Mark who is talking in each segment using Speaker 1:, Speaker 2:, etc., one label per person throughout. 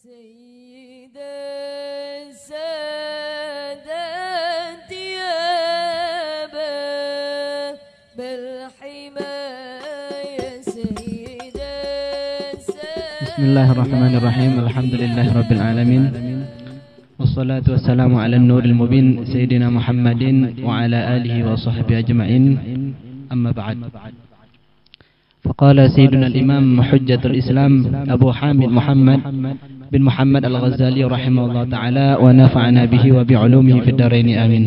Speaker 1: سيد السادات يا أبا بالحماية سيد السادات.
Speaker 2: بسم الله الرحمن الرحيم. الحمد لله رب العالمين، والصلاة والسلام على النور المبين سيدنا محمد وعلى آله وصحبه أجمعين. أما بعد، فقال سيدنا الإمام حجة الإسلام أبو حامد محمد بن محمد الغزالي رحمه الله تعالى ونفعنا به وبعلومه في الدارين آمين.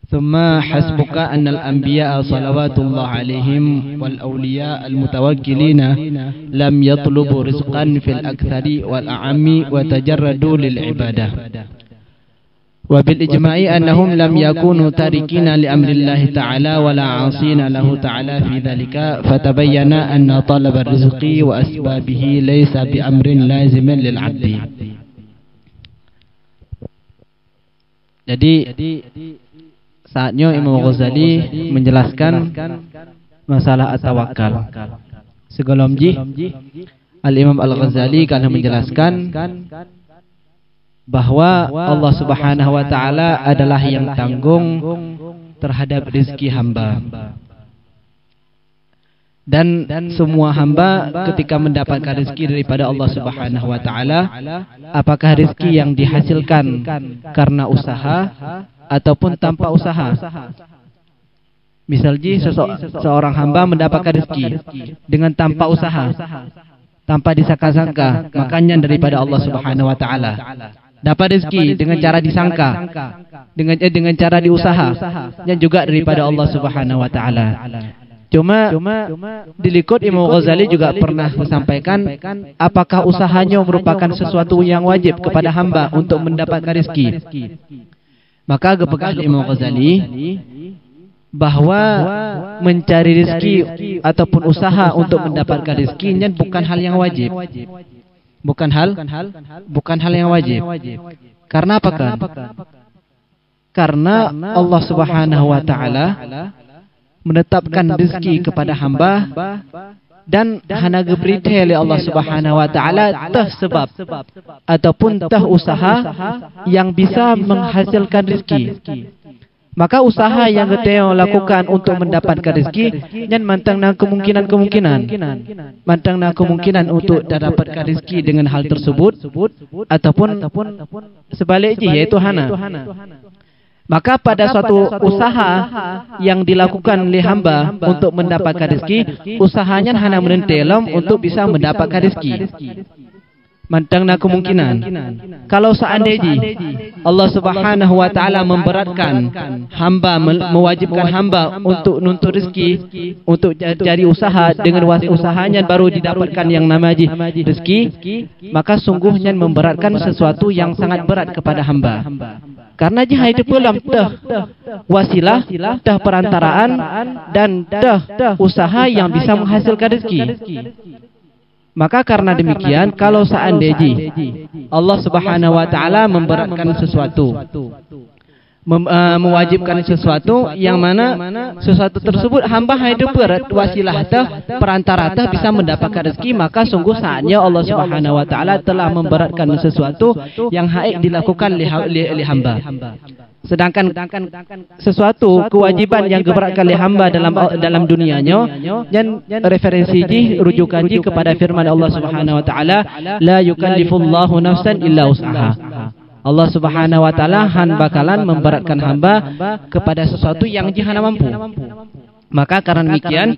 Speaker 2: ثم حسبك أن الأنبياء صلوات الله عليهم والأولياء المتوكلين لم يطلبوا رزقا في الأكثر والأعم وتجردوا للعبادة، وبالإجماع أنهم لم يكونوا تاركين لأمر الله تعالى ولا عاصين له تعالى في ذلك، فتبين أن طلب الرزق وأسبابه ليس بأمر لازم للعبد. Jadi saatnya Imam Ghazali menjelaskan masalah at-tawakkal. Sebelum Al-Imam Al-Ghazali karena menjelaskan bahwa Allah Subhanahu wa taala adalah yang tanggung terhadap rezeki hamba. Dan semua hamba ketika mendapatkan rezeki daripada Allah Subhanahu wa taala, apakah rezeki yang dihasilkan karena usaha ataupun tanpa usaha. Misalnya seorang hamba mendapatkan rezeki dengan tanpa usaha, tanpa disangka-sangka, makanya daripada Allah Subhanahu wa taala. Dapat rezeki dengan cara disangka, dengan cara diusaha, yang juga daripada Allah Subhanahu wa taala. Cuma dilikut Imam Ghazali juga pernah menyampaikan, apakah usahanya merupakan sesuatu yang wajib kepada hamba untuk mendapatkan rezeki? Maka kepegang Imam Ghazali bahwa mencari rezeki ataupun usaha untuk mendapatkan rezeki bukan hal yang wajib. Bukan hal yang wajib. Karena apa kan? Karena Allah Subhanahu wa taala menetapkan rezeki kepada hamba dan hana geberite oleh Allah Subhanahu wa taala tah sebab ataupun tah usaha yang bisa menghasilkan rezeki. Maka usaha yang kita lakukan untuk mendapatkan rezeki dan mantangna kemungkinan untuk mendapatkan rezeki dengan hal tersebut ataupun sebaliknya, yaitu hana. Maka pada suatu usaha yang dilakukan oleh hamba untuk mendapatkan rezeki, usahanya hana menentelom untuk bisa mendapatkan rezeki. Mantangna kemungkinan. Kalau seandainya Allah Subhanahu wa taala memberatkan hamba, mewajibkan hamba untuk nuntut rezeki, untuk cari usaha, dengan usahanya baru didapatkan yang namanya rezeki, maka sungguhnya memberatkan sesuatu yang sangat berat kepada hamba. Karena jihad itu dalam wasilah, perantaraan dan usaha yang bisa menghasilkan rezeki. Maka karena demikian, kalau seandainya Allah Subhanahu wa taala memberatkan sesuatu, mewajibkan sesuatu yang mana sesuatu tersebut hamba hidup berat wasilah perantara bisa mendapatkan rezeki, maka sungguh saatnya Allah Subhanahu wa taala telah memberatkan sesuatu yang haid dilakukan oleh hamba. Sedangkan sesuatu kewajiban yang diberatkan oleh hamba dalam dunianya, dan referensi rujukan kepada firman Allah Subhanahu wa taala, la yukallifullahu nafsan illa usaha. Allah Subhanahu wa taala bakalan memberatkan hamba kepada sesuatu yang jihana mampu. Maka karena demikian,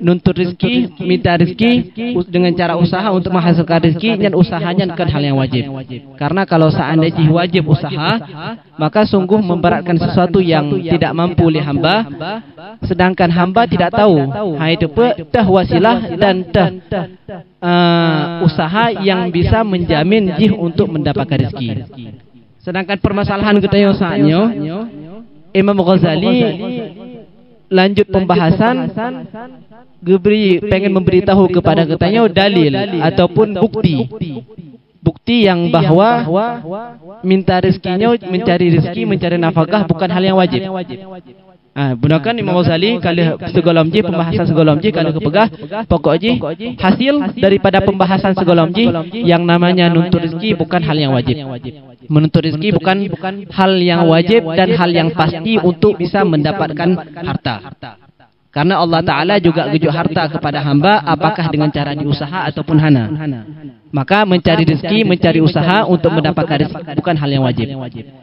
Speaker 2: nuntut rezeki, minta rezeki dengan cara usaha untuk menghasilkan rezeki, dan usahanya bukan hal yang wajib. Karena kalau seandainya wajib usaha, maka sungguh memberatkan sesuatu yang tidak mampu oleh hamba, sedangkan hamba tidak tahu itu wasilah dan usaha yang bisa menjamin untuk mendapatkan rezeki. Sedangkan permasalahan kita yang saatnya, Imam Ghazali lanjut pembahasan, pengen memberitahu kepada katanya dalil ataupun bukti yang bahwa minta rezekinya, mencari rezeki, mencari nafkah bukan hal yang wajib. Gunakan Imam Ghazali kalau segolom ji pembahasan segolom ji kalau kepegah pokok ji hasil daripada pembahasan segolom ji yang namanya nuntut rezeki bukan hal yang wajib. Menuntut rezeki bukan hal yang wajib dan hal yang pasti untuk bisa mendapatkan harta. Karena Allah Ta'ala juga gejuk harta kepada hamba apakah dengan cara diusaha ataupun hana. Maka mencari rezeki, mencari usaha untuk mendapatkan rezeki bukan hal yang wajib.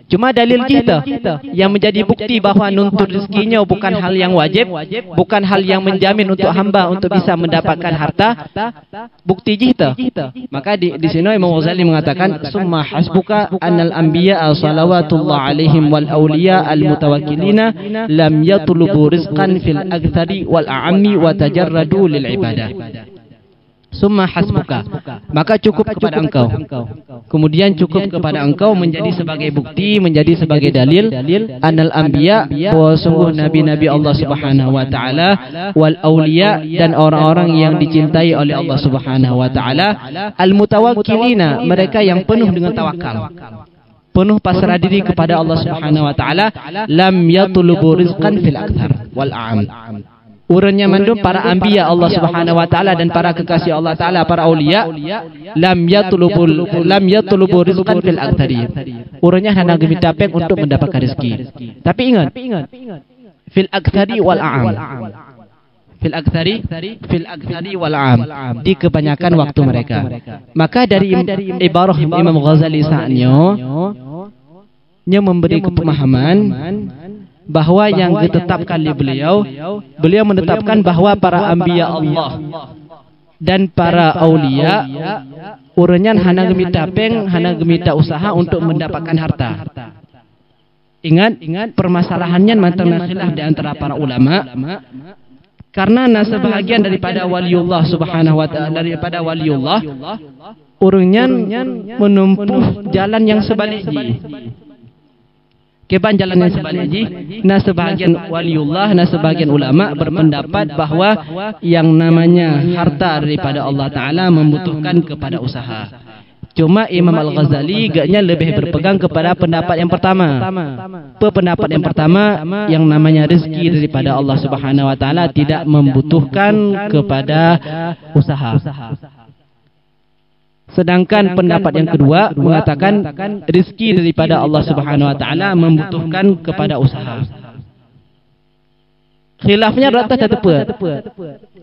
Speaker 2: Cuma dalil kita yang menjadi bukti bahawa nuntut rezekinya bukan hal yang wajib, bukan hal yang menjamin untuk hamba untuk bisa mendapatkan harta, bukti kita. Maka di sini Imam Ghazali mengatakan summa hasbuka annal anbiya salawatullah alaihim wal awliya al mutawakkilina lam yatlubu rizqan fil akthari wal a'ammi wa tajarradu lil ibadah. Summa hasbuka, maka cukup kepada engkau. Kemudian cukup kepada engkau menjadi sebagai bukti, menjadi sebagai dalil anal anbiya, bahwa sungguh nabi-nabi Allah Subhanahu wa taala wal auliya dan orang-orang yang dicintai oleh Allah Subhanahu wa taala al mutawakkilina, mereka yang penuh dengan tawakal, penuh pasrah diri kepada Allah Subhanahu wa taala, lam yatlubu rizqan fil akthar wal a'am. Urunnya mandum para anbiya Allah Subhanahu wa taala dan para kekasih Allah taala, para aulia, lam yatlubu rizqan fil akthari. Urunnya hendak minta pek untuk mendapatkan rezeki. Tapi ingat, fil akthari wal a'am. Fil akthari wal a'am, di kebanyakan waktu mereka. Maka dari ibarah Imam Ghazali saatnya memberi pemahaman bahawa yang ditetapkan oleh beliau menetapkan bahawa para anbiya Allah dan para aulia urunnya hana gemita peng, hana gemita usaha untuk mendapatkan harta. Ingat permasalahannya mantang khilaf di antara para ulama. Karena sebahagian daripada waliullah Subhanahu wa taala, daripada waliullah urunnya menempuh jalan yang sebaliknya. Keban jalan yang sebaliknya, sebahagian waliullah, sebahagian ulama berpendapat bahawa yang namanya harta daripada Allah Ta'ala membutuhkan kepada usaha. Cuma Imam Al-Ghazali gaknya lebih berpegang kepada pendapat yang pertama. Pendapat yang pertama, yang namanya rezeki daripada Allah Subhanahu wa taala tidak membutuhkan kepada usaha. Sedangkan pendapat yang kedua mengatakan rezeki daripada Allah Subhanahu wa taala membutuhkan kepada usaha. Khilafnya rata tepat.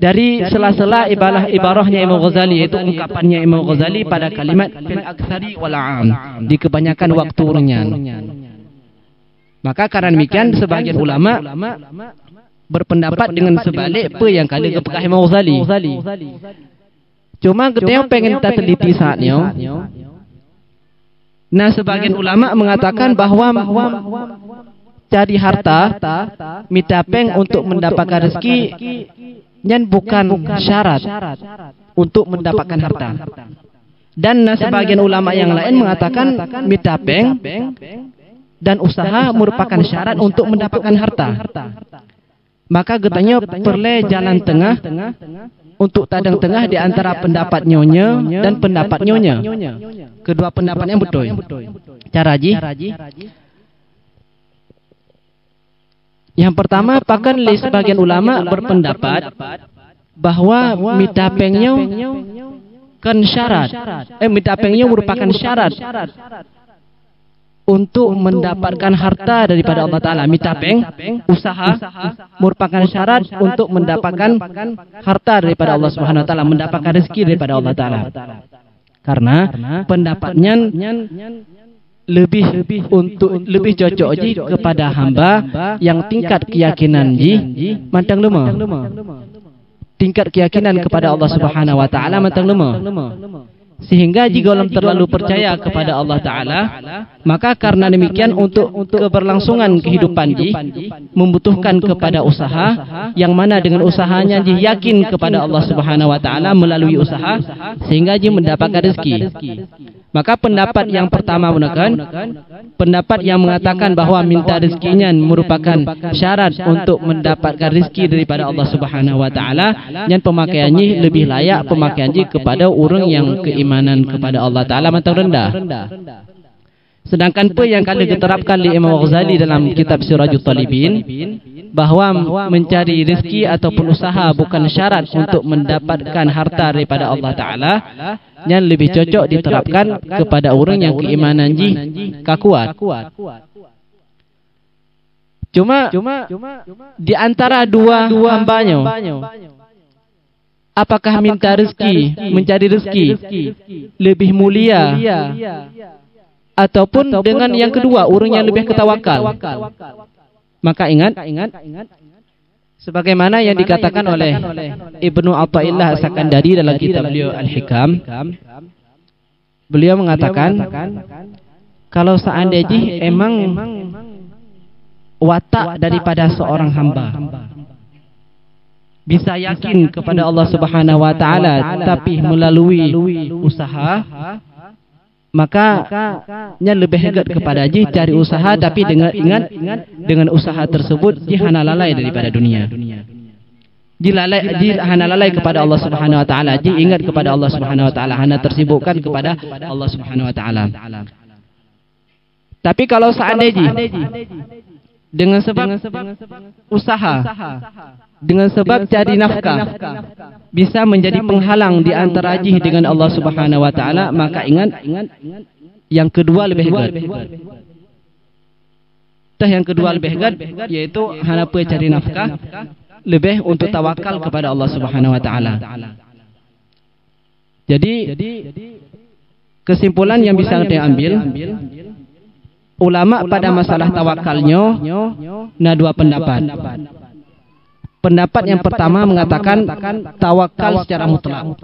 Speaker 2: Dari sela-sela ibarahnya Imam Ghazali, yaitu ungkapannya Imam Ghazali pada kalimat fil aktsari wal 'am, di kebanyakan waktu urunyan. Maka karena demikian sebagian ulama berpendapat dengan sebalik apa yang kali kepekah Imam Ghazali. Cuma kita pengen kita teliti saatnya. Sebagian ulama mengatakan bahawa cari harta, mitapeng untuk mendapatkan rezeki, yang bukan syarat untuk mendapatkan harta. Dan sebagian ulama yang lain mengatakan mitapeng dan usaha merupakan syarat untuk mendapatkan harta. Maka getanya perlu jalan tengah untuk tadang tengah di antara pendapat nyonya dan pendapat nyonya. Kedua pendapatnya betul. Caraji. Yang pertama, bahkan sebagian ulama berpendapat bahawa mitapengnya kan syarat. Mitapengnya merupakan syarat untuk mendapatkan harta daripada Allah Ta'ala. Mitapeng, usaha, merupakan syarat untuk mendapatkan harta daripada Allah Subhanahu Wa Ta'ala, mendapatkan rezeki daripada Allah Ta'ala. Karena pendapatnya lebih cocok kepada hamba yang tingkat keyakinan mantang lemah. Tingkat keyakinan kepada Allah Subhanahu Wa Ta'ala mantang lemah. Sehingga jika orang terlalu percaya kepada Allah Ta'ala, maka karena demikian untuk keberlangsungan kehidupan membutuhkan kepada usaha, yang mana dengan usahanya yakin kepada Allah Subhanahu Wa Ta'ala melalui usaha, sehingga mendapatkan rezeki. Maka pendapat yang pertama menekan, pendapat yang mengatakan bahawa minta rezekinya merupakan syarat untuk mendapatkan rezeki daripada Allah Subhanahu Wa Ta'ala, dan pemakaiannya lebih layak pemakaiannya kepada orang yang keimanan kepada Allah Ta'ala matang rendah. Sedangkan apa yang kali diterapkan oleh Imam Ghazali dalam kitab Sirajul Talibin, bahwa mencari rezeki ataupun usaha bukan syarat untuk mendapatkan harta daripada Allah Ta'ala, yang lebih cocok diterapkan kepada orang yang keimanan kuat. Cuma di antara dua hambanya, apakah minta rezeki, mencari rezeki lebih mulia ataupun dengan yang kedua, orang yang lebih ketawakal? Maka ingat, sebagaimana yang dikatakan oleh Ibnu Athaillah As-Sakandari dalam kitab beliau Al-Hikam, beliau mengatakan, kalau seandainya emang watak daripada seorang hamba bisa yakin kepada Allah Subhanahu wa Ta'ala tapi melalui usaha, maka nya lebih hebat kepada cari usaha, tapi ingat dengan usaha tersebut hana lalai daripada dunia. Hana lalai kepada Allah Subhanahu wa Ta'ala, ingat kepada Allah Subhanahu wa Ta'ala, hana tersibukkan kepada Allah Subhanahu wa Ta'ala. Tapi kalau seandainya dengan sebab usaha, dengan sebab cari nafkah bisa menjadi penghalang di antara jih dengan Allah Subhanahu wa Ta'ala, maka ingat yang kedua lebih hebat. Yang kedua lebih hebat, yaitu hanape cari nafkah lebih untuk tawakal kepada Allah Subhanahu wa Ta'ala. Jadi kesimpulan yang bisa kita ambil, ulama pada masalah tawakalnya dua pendapat. Pendapat yang pertama mengatakan tawakal secara mutlak.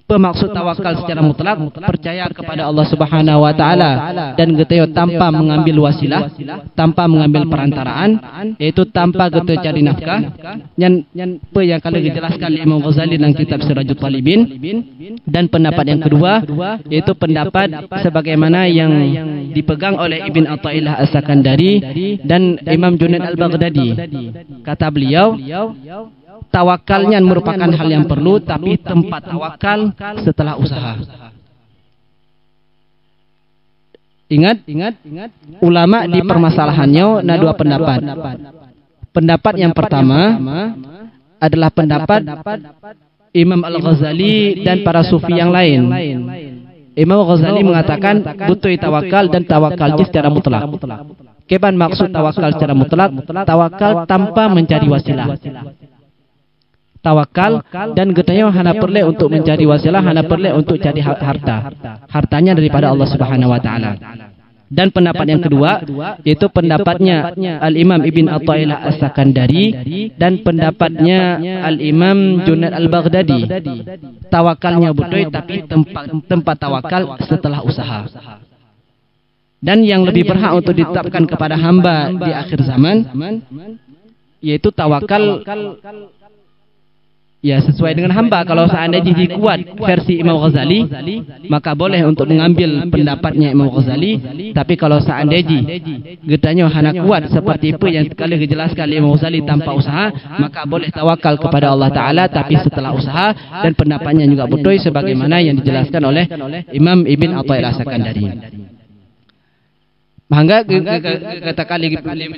Speaker 2: Pemaksud tawakal secara mutlak, percaya kepada Allah Subhanahu wa Ta'ala dan geteo tanpa mengambil wasilah, tanpa mengambil perantaraan, yaitu tanpa geteo cari nafkah. Yang kalau dijelaskan oleh Imam Ghazali dalam kitab Sirajul Talibin. Dan pendapat yang kedua, yaitu pendapat sebagaimana yang dipegang oleh Ibn Athaillah As-Sakandari dan Imam Junaid Al-Baghdadi. Kata beliau, tawakalnya merupakan hal yang perlu, tapi tempat tawakal setelah usaha. Ingat, ulama di permasalahannya dua pendapat. Pendapat yang pertama adalah pendapat Imam Al-Ghazali dan para sufi yang lain. Imam Ghazali mengatakan butuh tawakal dan tawakal secara mutlak. Keban maksud tawakal secara mutlak, tawakal tanpa mencari wasilah. Tawakal dan getanya hana perle untuk mencari wasilah, hana perle untuk cari harta. Hartanya daripada Allah Subhanahu wa Ta'ala. Dan pendapat yang kedua, yaitu pendapatnya Al-Imam Ibn Athaillah As-Sakandari dan pendapatnya Al-Imam Junaid Al-Baghdadi. Tawakalnya betul, tapi tempat tawakal setelah usaha. Dan yang lebih berhak untuk ditetapkan kepada hamba di akhir zaman, yaitu tawakal ya sesuai dengan hamba. Kalau seandainya kuat versi Imam Ghazali, maka boleh untuk mengambil pendapatnya Imam Ghazali. Tapi kalau seandainya getanya hana kuat seperti itu yang kali dijelaskan Imam Ghazali tanpa usaha, maka boleh tawakal kepada Allah Ta'ala tapi setelah usaha. Dan pendapatnya juga betul sebagaimana yang dijelaskan oleh Imam Ibn Athaillah As-Sakandari. Maka katakan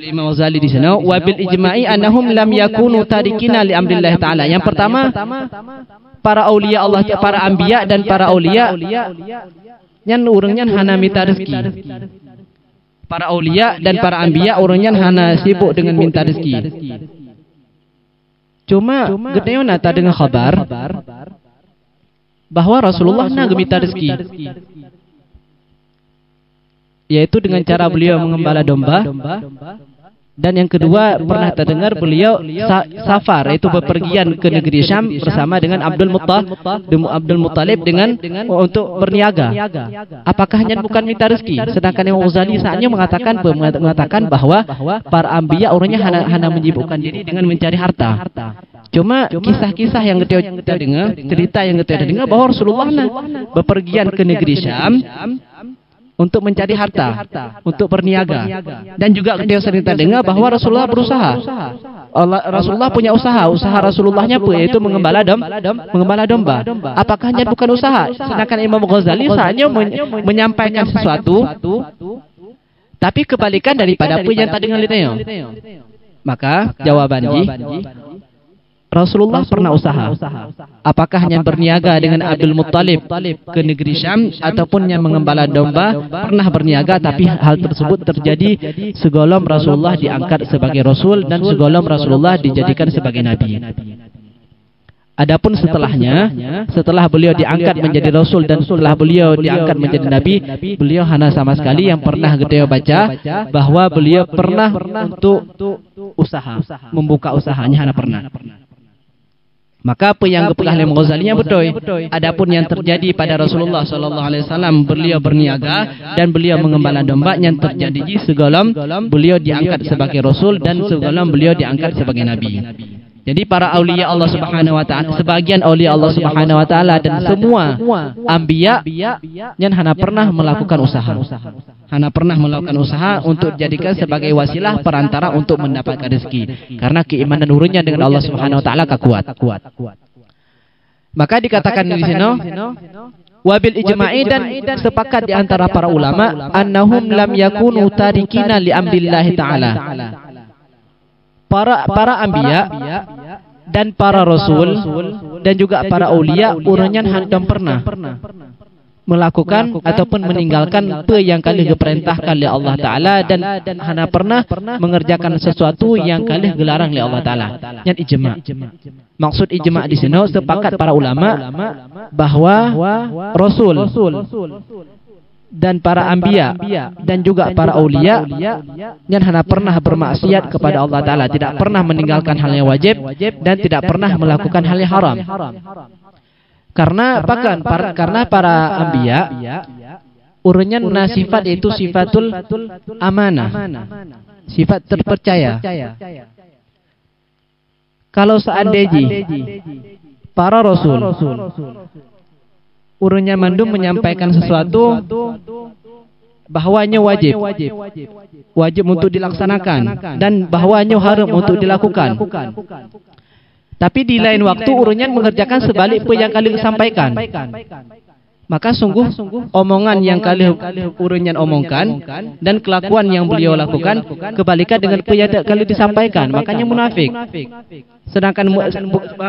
Speaker 2: Imam Ghazali di sana, wabil ijma'i annahum lam yakunu tarikina li amrillah Ta'ala. Yang pertama, para aulia Allah, para anbiya dan para aulia yang orangnya hana minta rezeki. Para aulia dan para anbiya orangnya hana sibuk dengan minta rezeki. Cuma geteo nata dengan khabar bahwa Rasulullah nak minta rezeki, yaitu dengan cara beliau mengembala domba. Dan yang kedua, pernah terdengar beliau safar, yaitu bepergian ke negeri Syam bersama dengan Abdul Muttalib dengan untuk berniaga. Apakah hanya bukan minta rezeki? Sedangkan Imam Ghazali saatnya mengatakan bahwa para anbiya orangnya hanya menyibukkan diri dengan mencari harta. Cuma kisah-kisah yang kita dengar, cerita yang kita dengar bahwa Rasulullah bepergian ke negeri Syam untuk mencari harta, untuk berniaga. Dan juga dia sering terdengar bahwa Rasulullah berusaha. Rasulullah punya usaha Rasulullahnya pun yaitu mengembala domba. Apakah hanya bukan usaha? Sedangkan Imam Ghazali hanya menyampaikan sesuatu, tapi kebalikan daripada apa yang terdengar litanya. Maka jawabannya Rasulullah pernah usaha. Apakah yang berniaga dengan Abdul Muttalib ke negeri Syam ataupun yang mengembala domba, pernah berniaga, tapi hal tersebut terjadi sebelum Rasulullah diangkat sebagai Rasul dan sebelum Rasulullah dijadikan sebagai Nabi. Adapun setelahnya, setelah beliau diangkat menjadi Rasul dan setelah beliau diangkat menjadi Nabi, beliau hanya sama sekali yang pernah kita baca bahwa beliau pernah untuk usaha, membuka usahanya hanya pernah. Maka apa yang dipegah oleh Ghazalinya betul. Adapun yang terjadi pada Rasulullah sallallahu alaihi wasallam, beliau berniaga dan beliau mengembala domba, yang terjadi sebelum beliau diangkat sebagai Rasul dan sebelum beliau diangkat sebagai Nabi. Jadi para aulia Allah Subhanahu wa taala, sebagian aulia Allah Subhanahu wa taala dan semua anbiya yang hanya pernah melakukan usaha. Hanya pernah melakukan usaha untuk dijadikan sebagai wasilah perantara untuk mendapatkan rezeki. Karena keimanan nurunnya dengan Allah Subhanahu wa taala kuat. Maka dikatakan di sini wabil ijma'i, dan sepakat di antara para ulama annahum lam yakunu tarikina li amrillah taala. Para anbiya dan para rasul dan juga para aulia urunyan hantam pernah melakukan ataupun meninggalkan apa yang kali diperintahkan oleh Allah Ta'ala, dan hanya pernah mengerjakan sesuatu yang kali dilarang oleh Allah Ta'ala. Yang ijma'. Maksud ijma' di sini sepakat para ulama bahwa rasul dan para anbiya dan juga para aulia yang hanya pernah bermaksiat kepada Allah Ta'ala, tidak pernah meninggalkan hal yang wajib dan tidak pernah melakukan hal yang haram. Karena para anbiya urunnya sifat itu sifatul amanah, sifat terpercaya. Kalau seandainya para rasul urunnya mandum menyampaikan sesuatu bahwanya wajib untuk dilaksanakan dan bahwanya haram untuk dilakukan, tapi di lain waktu urunnya mengerjakan sebalik apa yang kalian sampaikan, maka sungguh omongan yang kalian urunnya omongkan dan kelakuan yang beliau lakukan kebalikan dengan apa yang kalian disampaikan, makanya munafik. Sedangkan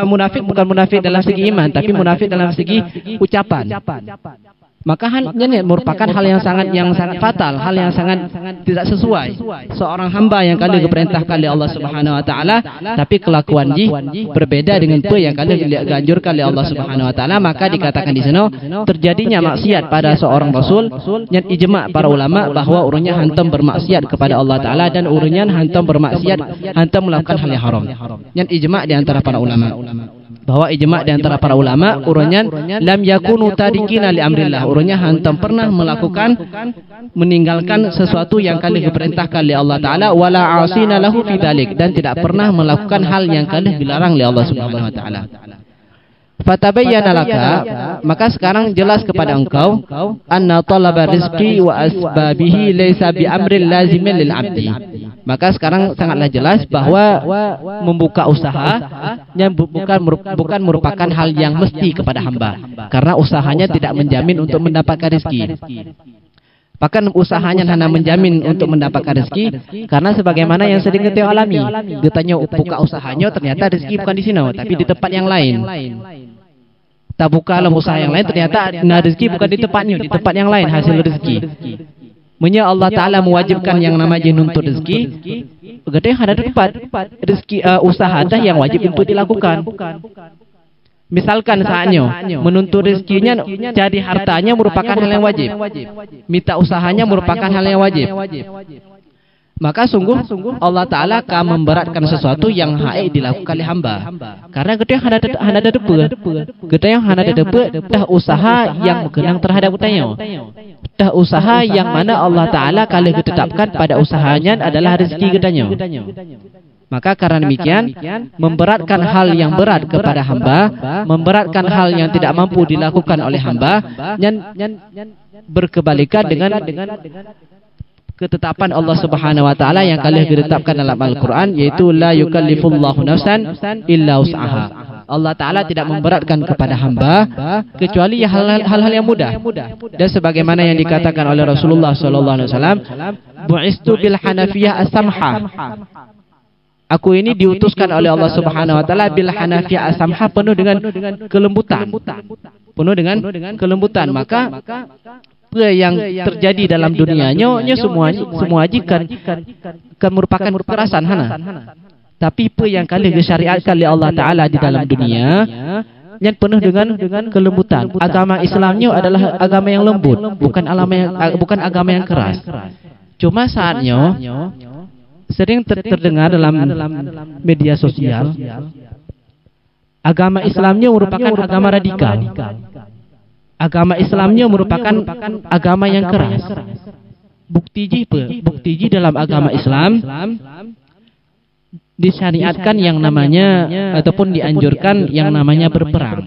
Speaker 2: munafik bukan munafik dalam segi iman, tapi munafik dalam segi ucapan. Maka ini merupakan hal yang sangat fatal, hal yang sangat tidak sesuai. Seorang hamba yang kali diperintahkan oleh Allah Subhanahu wa taala, tapi kelakuan berbeda dengan apa yang kali dianjurkan oleh Allah Subhanahu wa taala, maka dikatakan di sana terjadinya maksiat pada seorang rasul, yang ijma' para ulama bahwa urunnya hantam bermaksiat kepada Allah Taala dan urunnya hantam bermaksiat, hantam melakukan hal yang haram. Yang ijma' di antara para ulama. Bahwa ijma' di antara para ulama urunnya lam yakunu tarikina li amrillah, urunnya hantam pernah melakukan meninggalkan sesuatu yang kali diperintahkan oleh Allah Taala, wala asina lahu fi dzalik, dan tidak pernah melakukan hal yang kali dilarang oleh Allah Subhanahu wa taala. Fatabayyana laka, maka sekarang jelas kepada engkau anna talaba rizqi wa asbabihi laysa bi amril lazimin lil abdi. Maka sekarang sangatlah jelas bahwa membuka usaha yang bukan merupakan hal yang mesti kepada hamba, karena usahanya tidak menjamin untuk mendapatkan rezeki. Bahkan usahanya hanya menjamin untuk mendapatkan rezeki, karena sebagaimana yang sering kita alami, ditanya buka usahanya ternyata rezeki bukan di sini tapi di tempat yang lain. Tak buka dalam usaha yang lain, ternyata rezeki bukan di tempatnya, di tempat yang lain hasil rezeki. Menya Allah Ta'ala mewajibkan yang namanya nuntut rezeki, begitu ada tempat rezeki usaha dah yang wajib untuk dilakukan. Misalkan saatnya menuntut rezekinya jadi hartanya merupakan hal yang wajib, minta usahanya merupakan hal yang wajib, maka sungguh Allah Ta'ala akan memberatkan sesuatu yang haid dilakukan oleh hamba. Karena kita yang ada depa, kita yang ada depa dah usaha yang berkenaan terhadap utanya, dah usaha yang mana Allah Ta'ala kalau ditetapkan pada usahanya adalah rezeki kitanya. Maka karena demikian memberatkan hal yang berat kepada hamba, memberatkan hal yang tidak mampu dilakukan oleh hamba, yang berkebalikan dengan ketetapan Allah Subhanahu wa taala yang kalian ditetapkan dalam Al-Qur'an, yaitu la yukallifullahu nafsan illa wus'aha. Allah Ta'ala tidak memberatkan kepada hamba kecuali hal-hal yang mudah. Dan sebagaimana yang dikatakan oleh Rasulullah sallallahu alaihi wasallam, bu'istu bil hanafiyah as-samha. Aku ini diutuskan oleh Allah Subhanahu wa taala bil hanafiyah as-samha, penuh dengan kelembutan. Penuh dengan kelembutan. Maka apa yang terjadi dalam dunianya semua kan merupakan kekerasan hana. Tapi apa yang kali disyariatkan oleh Allah taala di dalam dunia yang penuh dengan kelembutan. Agama Islamnya adalah agama yang lembut, bukan agama yang keras. Cuma saatnya sering terdengar dalam media sosial, agama Islamnya merupakan agama radikal. Agama Islamnya merupakan agama yang keras. Bukti dalam agama Islam disyariatkan yang namanya ataupun dianjurkan yang namanya berperang.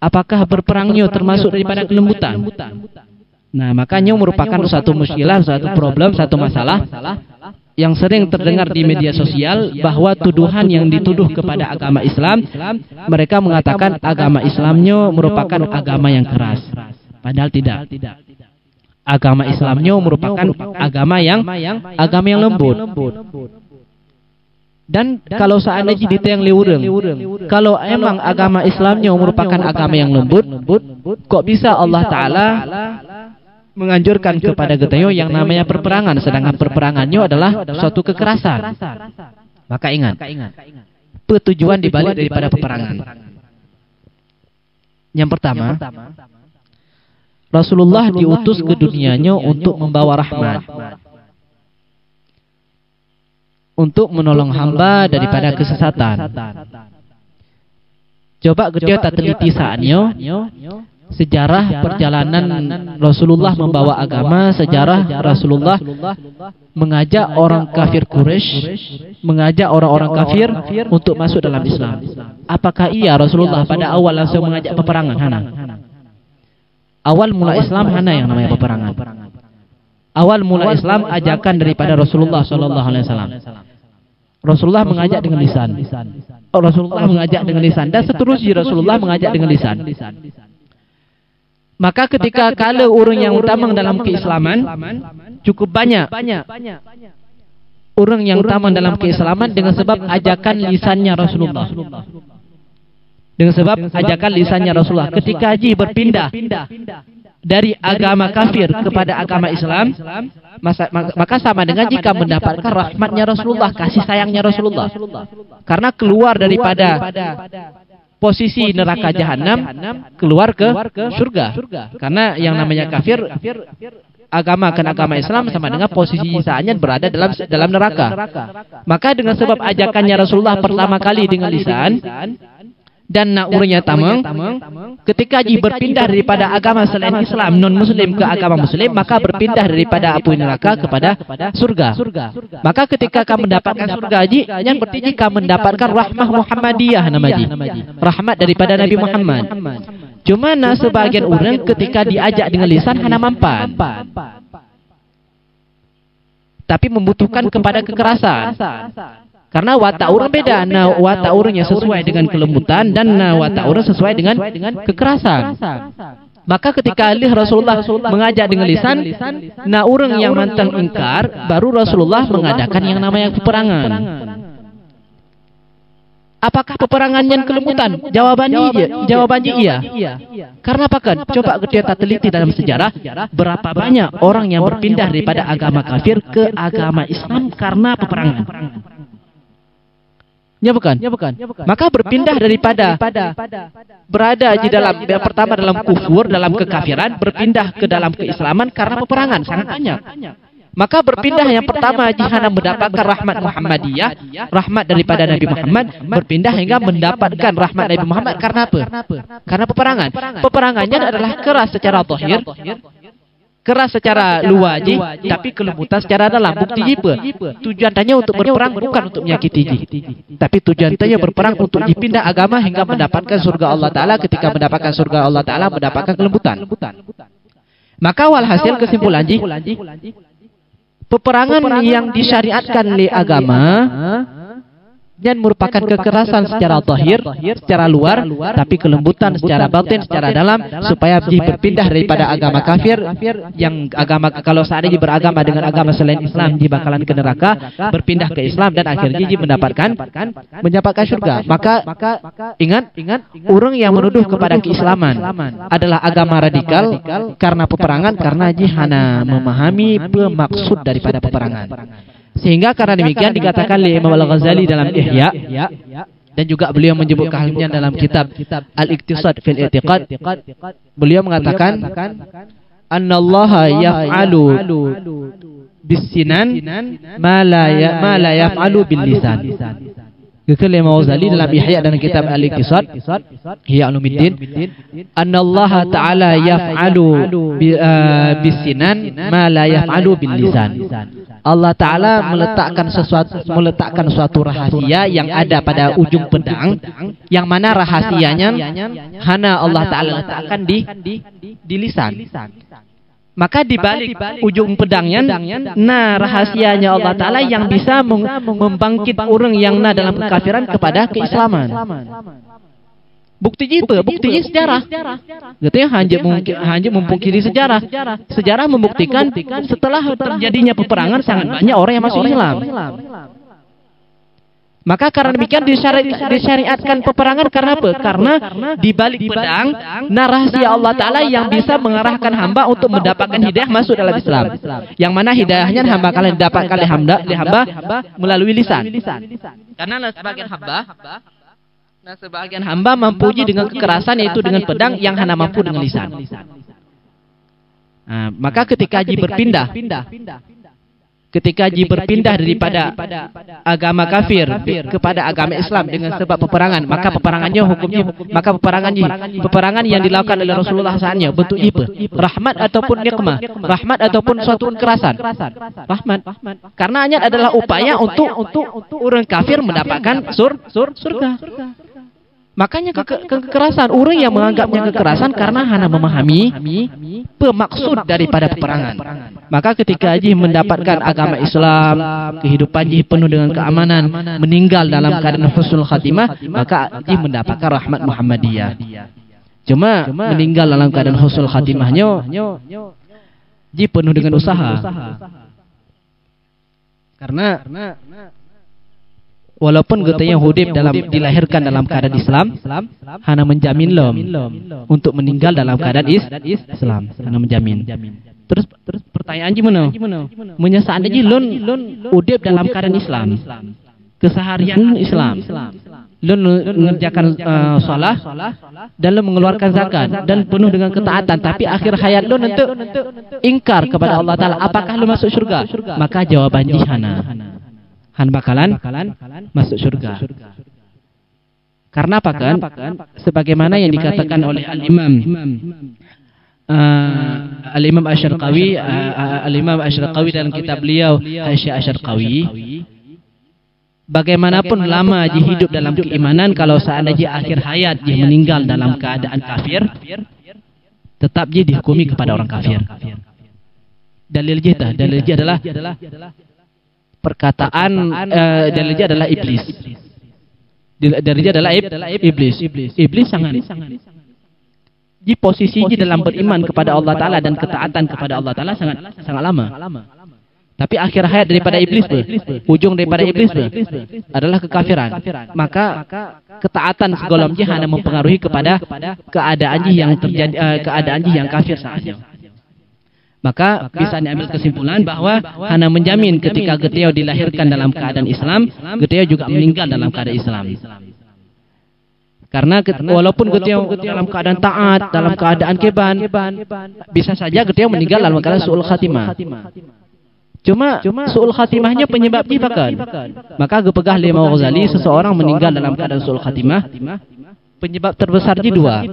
Speaker 2: Apakah berperangnya termasuk daripada kelembutan? Nah, makanya merupakan satu muskilah, satu problem, satu masalah yang sering terdengar di media sosial, bahwa tuduhan yang dituduh kepada agama Islam, mereka mengatakan agama Islamnya merupakan agama yang keras. Padahal tidak. Agama Islamnya merupakan agama yang lembut. Dan kalau seandainya kita yang liureng, kalau emang agama Islamnya merupakan agama yang lembut, kok bisa Allah Ta'ala menganjurkan kepada kita yang namanya perperangan, sedangkan perperangannya adalah suatu kekerasan? Maka ingat, tujuan dibalik daripada peperangan. Yang pertama, Rasulullah diutus ke dunianya untuk membawa rahmat, untuk menolong hamba daripada kesesatan. Coba kita teliti saatnya sejarah perjalanan Rasulullah membawa agama, sejarah Rasulullah mengajak orang kafir Quraisy, mengajak orang-orang kafir untuk masuk dalam Islam. Apakah iya Rasulullah pada awal langsung mengajak peperangan? Hana. Awal mula Islam hana yang namanya peperangan. Awal mula Islam ajakan daripada Rasulullah sallallahu alaihi wasallam. Rasulullah mengajak dengan lisan. Rasulullah mengajak dengan lisan, dan seterusnya Rasulullah mengajak dengan lisan. Maka ketika kala orang yang utama dalam keislaman cukup banyak orang yang utama dalam keislaman dengan sebab ajakan lisannya Rasulullah. Dengan sebab ajakan lisannya Rasulullah. Ketika Haji berpindah dari agama kafir kepada agama Islam, maka sama dengan jika mendapatkan rahmatnya Rasulullah, kasih sayangnya Rasulullah. Karena keluar daripada posisi neraka jahanam, keluar ke surga. Karena yang namanya kafir, agama Islam sama dengan posisi saatnya berada dalam neraka. Maka dengan sebab ajakannya Rasulullah pertama kali dengan lisan, dan naurnya tamang, ketika Haji berpindah daripada agama selain Islam, non-Muslim ke agama Muslim, maka berpindah daripada api neraka kepada surga. Maka ketika kamu mendapatkan surga Haji, yang berarti kamu mendapatkan rahmah Muhammadiyah namanya, rahmat daripada Nabi Muhammad. Cuma sebagian orang ketika diajak dengan lisan hana mampan, tapi membutuhkan kepada kekerasan. Karena watak orang beda, watak orangnya sesuai dengan kelembutan, dan watak orang sesuai dengan kekerasan. Maka ketika Rasulullah mengajak dengan lisan, orang yang mantang ingkar, baru Rasulullah mengadakan yang namanya peperangan. Apakah peperangan yang kelembutan? Jawabannya iya. Karena apa kan? Coba kita teliti dalam sejarah, berapa banyak orang yang berpindah daripada agama kafir ke agama Islam karena peperangan. Ya bukan? Maka berpindah daripada berada di dalam yang pertama dalam kufur, dalam kekafiran, berpindah ke dalam keislaman karena peperangan sangat banyak. Maka berpindah yang pertama jihana mendapatkan rahmat Muhammadiyah, rahmat daripada Nabi Muhammad, berpindah hingga mendapatkan rahmat Nabi Muhammad karena apa? Karena peperangan. Peperangannya adalah keras secara zahir, keras secara luar, tapi kelembutan secara dalam. Bukti jipa. Tujuan tanya untuk berperang bukan untuk menyakiti ji, tapi tujuan tanya berperang untuk dipindah agama hingga mendapatkan surga Allah Ta'ala. Ketika mendapatkan surga Allah Ta'ala, mendapatkan kelembutan. Maka walhasil kesimpulan ji, peperangan yang disyariatkan oleh agama dan merupakan kekerasan secara zahir, secara luar, tapi kelembutan secara batin, secara dalam, supaya dia berpindah daripada agama kafir, yang agama kalau seandainya beragama dengan agama selain Islam dia bakalan ke neraka, berpindah ke Islam dan akhirnya dia mendapatkan surga. Maka ingat orang yang menuduh kepada keislaman adalah agama radikal karena peperangan, karena dia hanya memahami maksud daripada peperangan. Sehingga karena demikian dikatakan oleh Imam Al-Ghazali dalam Ihya, dan juga beliau menyebutkan halnya dalam kitab Al-Iqtisad fil I'tiqad, beliau mengatakan annallaha yaf'alu bis-sinan ma la yaf'alu bil-lisan. Kekal Imam Ghazali dalam Ihya dan kitab Al-Iqtisad Ihya Ulumuddin, annallaha ta'ala yaf'alu bis-sinan ma la yaf'alu bil-lisan. Allah Ta'ala meletakkan suatu rahasia yang ada pada ujung pedang, yang mana rahasianya hanya Allah Ta'ala letakkan di lisan. Maka di balik ujung pedangnya, nah rahasianya Allah Ta'ala yang bisa membangkit orang yang dalam kekafiran kepada keislaman. Buktinya apa? Buktinya sejarah. Katanya hanya mempungkiri sejarah. Sejarah membuktikan setelah terjadinya peperangan sangat banyak orang yang masuk Islam. Maka karena demikian disyariatkan peperangan karena apa? Karena di balik pedang narasi Allah Ta'ala yang bisa mengarahkan hamba untuk mendapatkan hidayah masuk dalam Islam. Yang mana hidayahnya hamba kalian dapatkan oleh hamba melalui lisan. Karena sebagian hamba mempunyai dengan kekerasan, yaitu dengan pedang, yang hanya mampu dengan lisan. Nah, maka ketika Haji berpindah daripada agama kafir kepada agama Islam dengan sebab peperangan, maka peperangan yang dilakukan oleh Rasulullah SAW bentuk apa? Rahmat ataupun nikmah, rahmat ataupun suatu kekerasan. Rahmat. Karena hanya adalah upaya untuk orang kafir mendapatkan surga. Makanya kekerasan, orang yang menganggapnya kekerasan karena hanya memahami pemaksud daripada peperangan. Maka ketika Haji mendapatkan agama Islam, kehidupan Haji penuh dengan keamanan, meninggal dalam keadaan husnul khatimah, maka Haji mendapatkan rahmat Muhammadiyah. Cuma meninggal dalam keadaan husnul khatimahnya, Haji penuh dengan usaha. Karena walaupun katanya Hudayb dilahirkan dalam keadaan Islam, hanya menjamin untuk meninggal dalam keadaan Islam, hanya menjamin. Terus pertanyaan gimana? Menyesal aja Hudayb dalam keadaan Islam, keseharian Islam, mengerjakan salah dan mengeluarkan zakat dan penuh dengan ketaatan, tapi akhir hayat nanti ingkar kepada Allah Ta'ala, apakah masuk surga? Maka jawabannya bakalan masuk surga. Karena apa kan? Sebagaimana yang dikatakan oleh Al-Imam Asy-Syarqawi, dalam kitab beliau Asy-Syarqawi, bagaimanapun lama dia hidup dalam keimanan, kalau seandainya akhir hayat dia meninggal dalam keadaan kafir, tetap dia dihukumi kepada orang kafir. Dalilnya adalah perkataan dalilnya adalah iblis. Dalilnya adalah iblis. Iblis sangat di posisinya dalam beriman kepada Allah Ta'ala dan ketaatan kepada Allah Ta'ala sangat lama. Tapi akhir hayat daripada iblis ujung daripada iblis adalah kekafiran. Maka ketaatan segolongnya hanya mempengaruhi kepada keadaannya yang terjadi, keadaannya yang kafir saja. Maka bisa diambil kesimpulan bahwa hanya menjamin ketika Getio dilahirkan dalam keadaan Islam, Getio juga meninggal dalam keadaan Islam. Karena walaupun Getio dalam keadaan taat, dalam keadaan keban, bisa saja Getio meninggal dalam keadaan su'ul khatimah. Cuma su'ul khatimahnya penyebabnya bahkan. Maka gepegah Imam Ghazali, seseorang meninggal dalam keadaan su'ul khatimah, penyebab terbesarnya dua.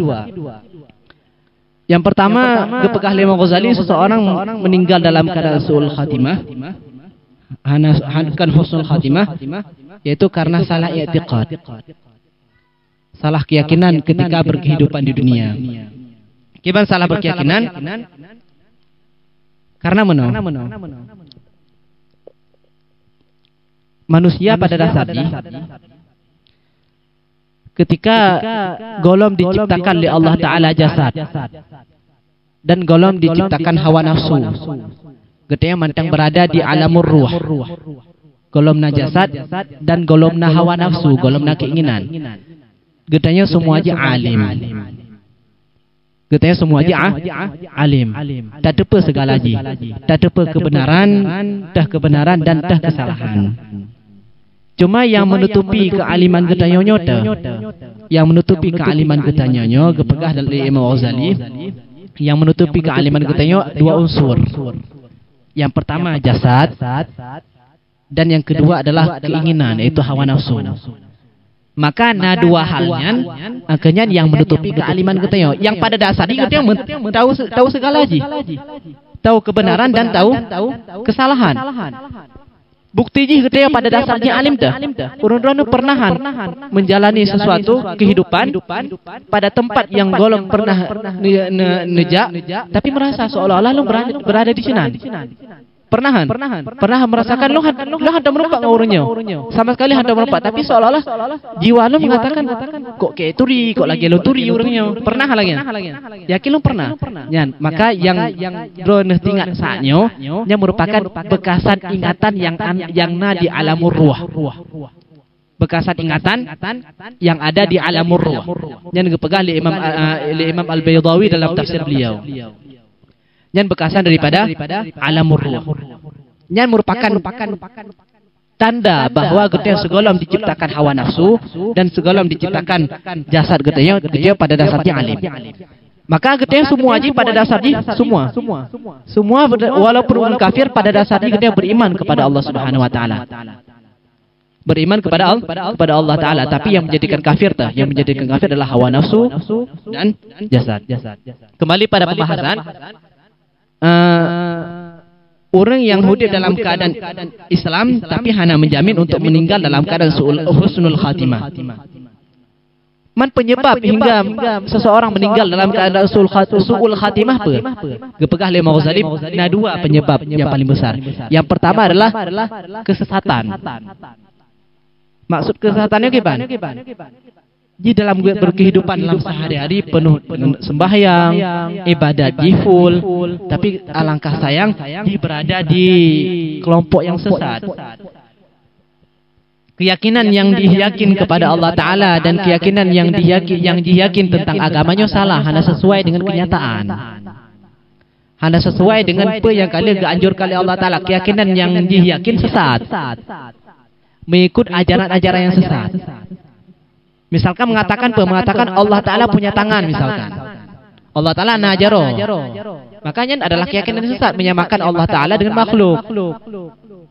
Speaker 2: Yang pertama, gepegah Imam Ghazali, seseorang meninggal dalam keadaan su'ul khatimah, bukan husnul khatimah, yaitu karena salah i'tiqad, salah keyakinan ketika berkehidupan di dunia. Kiban salah berkeyakinan? Karena manusia pada dasarnya ketika golom diciptakan oleh Allah Ta'ala jasad dan golom diciptakan hawa nafsu, getanya mantang berada di alamur ruh, golomna jasad dan golomna hawa nafsu, golomna keinginan, getanya semua aja alim, getanya semua aja alim, tak tepa segala ji, tak tepa kebenaran, dah kebenaran dan dah kesalahan. Cuma yang menutupi kealiman getanya nyota, yang menutupi kealiman getanya nyo, kepegah dari Imam Ghazali, yang menutupi kealiman getanya dua unsur. Yang pertama jasad, dan yang kedua adalah keinginan, yaitu hawa nafsu. Maka nah dua halnya, akhirnya yang menutupi kealiman getanya, yang pada dasarnya getanya tahu segala ji, tahu kebenaran dan tahu kesalahan. Bukti ji getanya pada dasarnya alim dah. Urun-urun pernahan menjalani sesuatu kehidupan pada tempat yang golong pernah nejak, tapi merasa seolah-olah lu berada di sini. Pernah merasakan lu hendak merumpak ngurunnya. Sama sekali hendak merumpak, tapi seolah-olah jiwa lu mengatakan kok kayak turi, kok lagi lu turi urungnya. Pernah lagi. Yakin lu pernah? Yan, maka yang drone tingkat saatnya yang merupakan bekasan ingatan yang di alamur ruh. Bekasan ingatan yang ada di alamur ruh. Yang dipegang oleh Imam Al-Baydawi dalam tafsir beliau. Yang bekasan daripada alamur ruh. Yang merupakan tanda bahwa getanya segolom diciptakan hawa nafsu dan segolom diciptakan jasad getanya pada dasarnya alim. Maka getanya semua aja pada dasarnya semua walaupun kafir pada dasarnya getanya beriman kepada Allah Subhanahu wa taala. Beriman kepada Allah Ta'ala, tapi yang menjadikan kafir adalah hawa nafsu dan jasad. Kembali pada pembahasan, orang yang hidup dalam keadaan Islam tapi hanya menjamin untuk meninggal dalam keadaan husnul khatimah. Man penyebab hingga seseorang meninggal dalam keadaan su'ul khatimah apa? Gepegah oleh Imam Ghazali, nah dua penyebab yang paling besar. Yang pertama adalah kesesatan. Maksud kesesatannya gimana? Di dalam berkehidupan dalam sehari-hari penuh sembahyang, ibadat di full, tapi alangkah sayang dia berada di kelompok yang sesat. Keyakinan yang diyakin kepada Allah Ta'ala dan keyakinan yang diyakin tentang agamanya salah, hanya sesuai dengan kenyataan. Hanya sesuai dengan apa yang kalian dianjurkan oleh Allah Ta'ala. Keyakinan yang diyakin sesat, mengikut ajaran-ajaran yang sesat. Misalkan mengatakan Allah Ta'ala punya tangan, misalkan Allah Ta'ala najaro, makanya adalah keyakinan sesat, menyamakan Allah Ta'ala dengan makhluk,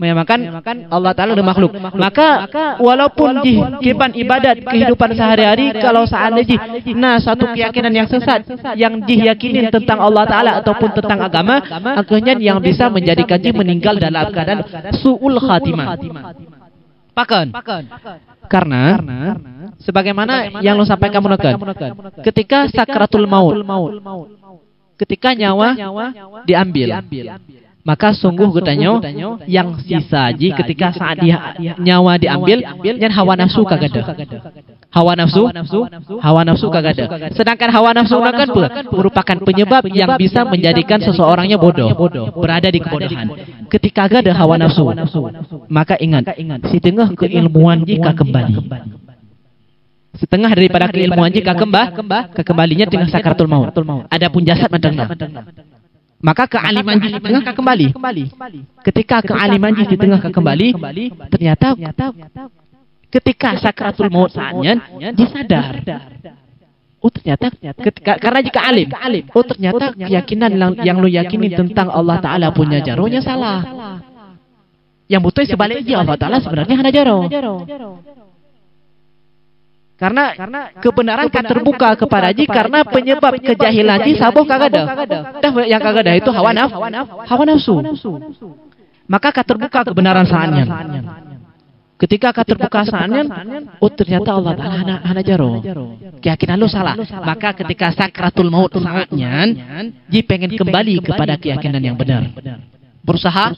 Speaker 2: menyamakan Allah Ta'ala dengan makhluk. Maka walaupun di kehidupan ibadat, kehidupan sehari-hari, kalau seandainya satu keyakinan yang sesat yang diyakini tentang Allah Ta'ala ataupun tentang agama, akhirnya yang bisa menjadikan dia meninggal dalam keadaan su'ul khatimah. Pakan. Karena sebagaimana yang lo sampaikan menekan, ketika sakratul maut, ketika nyawa diambil, maka sungguh getanya yang sisa ji ketika saat nyawa diambil, yang hawa nafsu kagada. Hawa nafsu kagada. Sedangkan hawa nafsu kan merupakan penyebab yang bisa menjadikan seseorangnya bodoh, berada di kebodohan. Ketika ada hawa nafsu, maka ingat, si tengah keilmuan jika kembali. Setengah daripada keilmuan jika kembalinya tengah sakratul maut. Adapun jasad mendengar. Maka kealiman di tengah kembali. Ketika kealiman di tengah kembali, ternyata ketika sakratul maut saatnya disadar. Oh ternyata karena jika alim, oh ternyata keyakinan yang lu yakini tentang Allah Ta'ala punya jaronya salah. Yang butuh sebaliknya Allah Ta'ala sebenarnya hanya jaro. Karena kebenaran kan terbuka kepada ji, karena penyebab kejahilan ji saboh kagada. Yang kagada itu hawa nafsu. Maka kan terbuka kebenaran saatnya. Ketika akan terbuka saatnya, oh ternyata Allah Ta'ala hana jaro. Keyakinan lu salah. Maka ketika sakratul maut saatnya, ji pengen kembali kepada keyakinan yang benar. Berusaha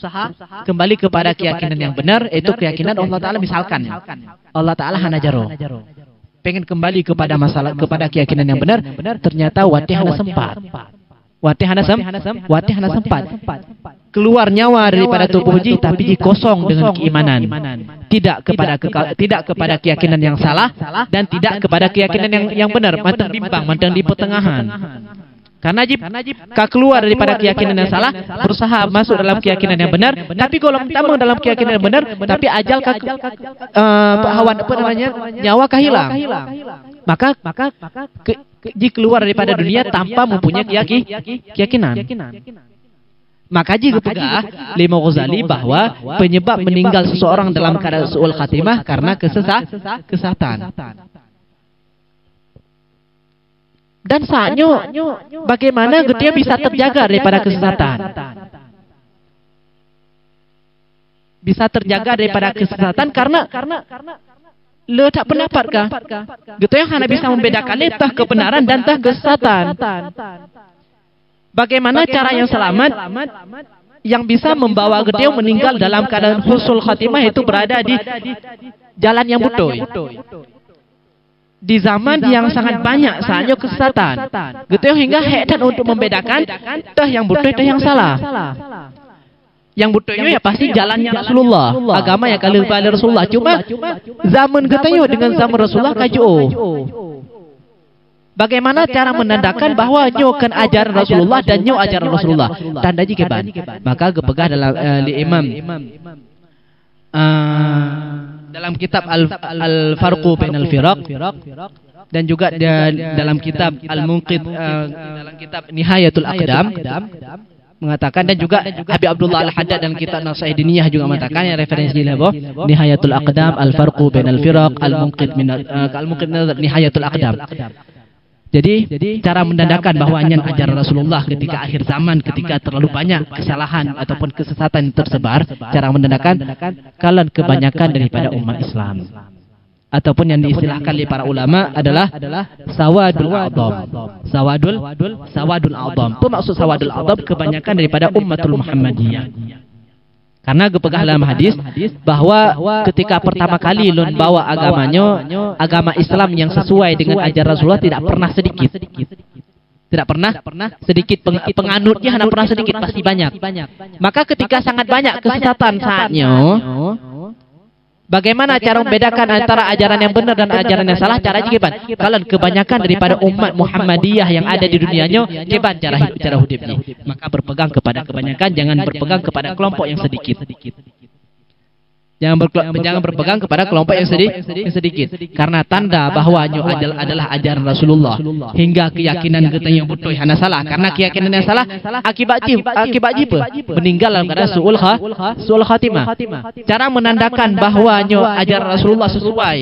Speaker 2: kembali kepada keyakinan yang benar, itu keyakinan Allah Ta'ala misalkan. Allah Ta'ala hana jaro. pengen kembali kepada masalah, kepada keyakinan yang benar, ternyata watihana sempat. Watihana sempat. Keluar nyawa daripada tubuh ji, tapi ji kosong dengan keimanan. Tidak kepada keyakinan yang salah dan tidak kepada keyakinan yang benar, mantang bimbang, mantang di pertengahan. Karena keluar daripada keyakinan yang salah, berusaha masuk dalam keyakinan yang benar, tapi golong tamang dalam keyakinan yang benar, tapi ajal nyawa hilang. Maka keluar daripada dunia tanpa mempunyai keyakinan. Maka jika pegah Imam Ghazali bahwa penyebab meninggal seseorang dalam keadaan su'ul khatimah karena kesesatan. Dan saatnya bagaimana dia bisa terjaga daripada kesesatan? Bisa terjaga daripada kesesatan karena le tak pendapat kah? Gitu yang hanya bisa membedakan entah kebenaran dan entah kesesatan. Bagaimana cara yang selamat yang bisa membawa Gedeo meninggal dalam keadaan husnul khatimah itu berada di jalan yang betul. Di zaman yang sangat banyak saatnya kesesatan. Gedeo hingga hedan untuk membedakan tah yang betul tah yang salah. Yang betulnya ya pasti jalannya Rasulullah, agama yang kali Rasulullah. Cuma zaman Gedeo dengan zaman Rasulullah kaju. Bagaimana cara menandakan bahwa nyokan ajaran Rasulullah dan nyo ajaran Rasulullah? Tanda jika ban. Maka kepegah dalam Imam dalam kitab Al-Farqu Bainal Firaq dan juga dalam kitab Al-Munqidh dalam kitab Nihayatul Aqdam mengatakan, dan juga Habib Abdullah Al-Haddad dalam kitab Nasihat Diniyah juga mengatakan yang referensi labo Nihayatul Aqdam, Al-Farqu Bainal Firaq, Al-Munqidh Nihayatul Aqdam. Jadi cara menandakan bahwa ajaran Rasulullah ketika akhir zaman, ketika terlalu banyak kesalahan ataupun kesesatan yang tersebar, cara menandakan kalian kebanyakan daripada umat Islam ataupun yang diistilahkan oleh para ulama adalah sawadul a'dham. Sawadul a'dham. Itu maksud sawadul a'dham kebanyakan daripada ummatul Muhammadiyah. Karena kepegah dalam hadis bahwa ketika pertama kali lun bawa agamanya, agama Islam yang sesuai dengan ajaran Rasulullah tidak pernah sedikit. Tidak pernah sedikit penganutnya, hanya pernah sedikit, pasti banyak. Maka ketika sangat banyak kesesatan saatnya, bagaimana cara membedakan antara ajaran yang benar dan ajaran yang salah? Cara gimana? Kalian kebanyakan daripada umat Muhammadiyah yang ada di dunianya, gimana cara hidupnya? Maka berpegang kepada kebanyakan, jangan berpegang kepada kelompok yang sedikit. Jangan berpegang kepada kelompok yang sedikit. Karena tanda bahwa adalah ajaran Rasulullah. Hingga keyakinan kita yang betul hanya salah. Karena keyakinan yang salah akibat apa? Meninggal dalam keadaan su'ul khatimah. Cara menandakan bahwa ajaran Rasulullah sesuai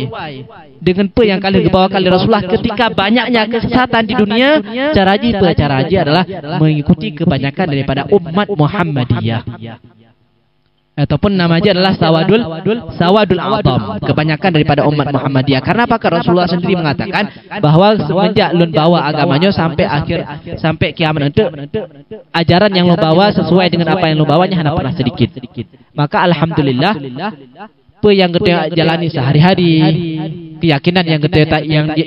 Speaker 2: dengan apa yang kalian dibawakan oleh Rasulullah ketika banyaknya kesesatan di dunia, cara adalah mengikuti kebanyakan daripada umat Muhammadiyah. Ataupun namanya adalah sawadul a'dham, kebanyakan daripada umat Muhammadiyah. Karena apa? Rasulullah sendiri mengatakan bahwa semenjak lun bawa agamanya sampai kiamat nanti, ajaran yang lo bawa sesuai dengan apa yang lo bawanya hanya pernah sedikit. Maka alhamdulillah apa yang kita jalani sehari-hari, keyakinan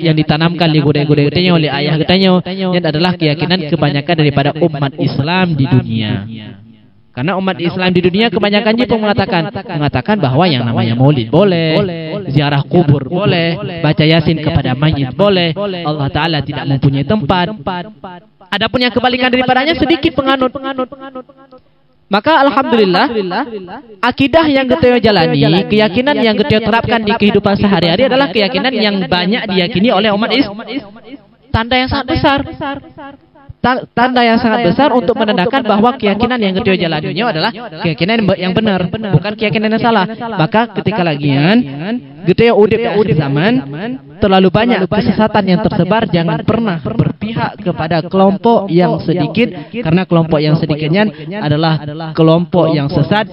Speaker 2: yang ditanamkan oleh gudai-gudai katanya, oleh ayah katanya, yang adalah keyakinan kebanyakan daripada umat Islam di dunia. Karena umat Islam di dunia kebanyakan juga mengatakan bahwa yang namanya maulid boleh, ziarah kubur boleh, baca yasin kepada mayit boleh, Allah Ta'ala tidak mempunyai tempat. Adapun yang kebalikan daripadanya sedikit penganut. Maka alhamdulillah, akidah yang kita jalani, keyakinan yang kita terapkan di kehidupan sehari-hari adalah keyakinan yang banyak diyakini oleh umat Islam. Tanda yang sangat besar. Tanda yang sangat besar untuk menandakan bahwa keyakinan yang kita jalaninya adalah keyakinan yang benar, bukan keyakinan yang salah. Maka ketika lagian kita udip zaman terlalu banyak kesesatan yang tersebar, jangan pernah berpihak kepada kelompok yang sedikit, karena kelompok yang sedikitnya adalah kelompok yang sesat,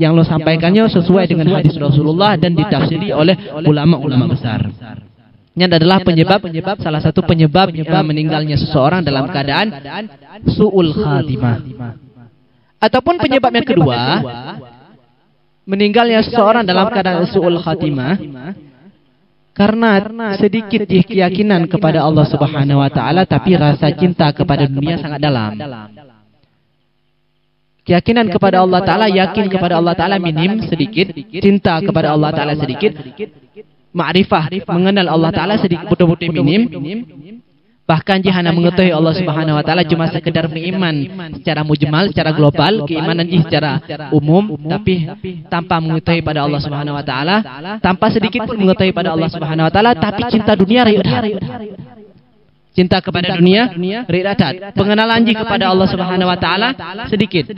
Speaker 2: yang lo sampaikannya sesuai dengan hadis Rasulullah dan ditafsiri oleh ulama-ulama besar. Ini adalah salah satu penyebab meninggalnya seseorang dalam keadaan su'ul khatimah. Ataupun penyebab yang kedua, meninggalnya seseorang dalam keadaan su'ul khatimah Karena sedikit keyakinan kepada Allah Subhanahu wa taala tapi rasa cinta kepada dunia sangat dalam. Keyakinan kepada Allah taala, yakin kepada Allah taala minim sedikit, cinta kepada Allah taala sedikit, ma'rifah mengenal Allah taala sedikit betul-betul minim. Bahkan jika hanya mengetahui Allah Subhanahu wa taala cuma sekedar beriman secara mujmal, secara global, keimanan secara umum, tapi tanpa mengetahui pada Allah Subhanahu wa taala, tanpa sedikit pun mengetahui pada Allah Subhanahu wa taala, tapi cinta dunia riudat. Cinta kepada dunia riudat. Pengenalan kepada Allah Subhanahu wa taala sedikit.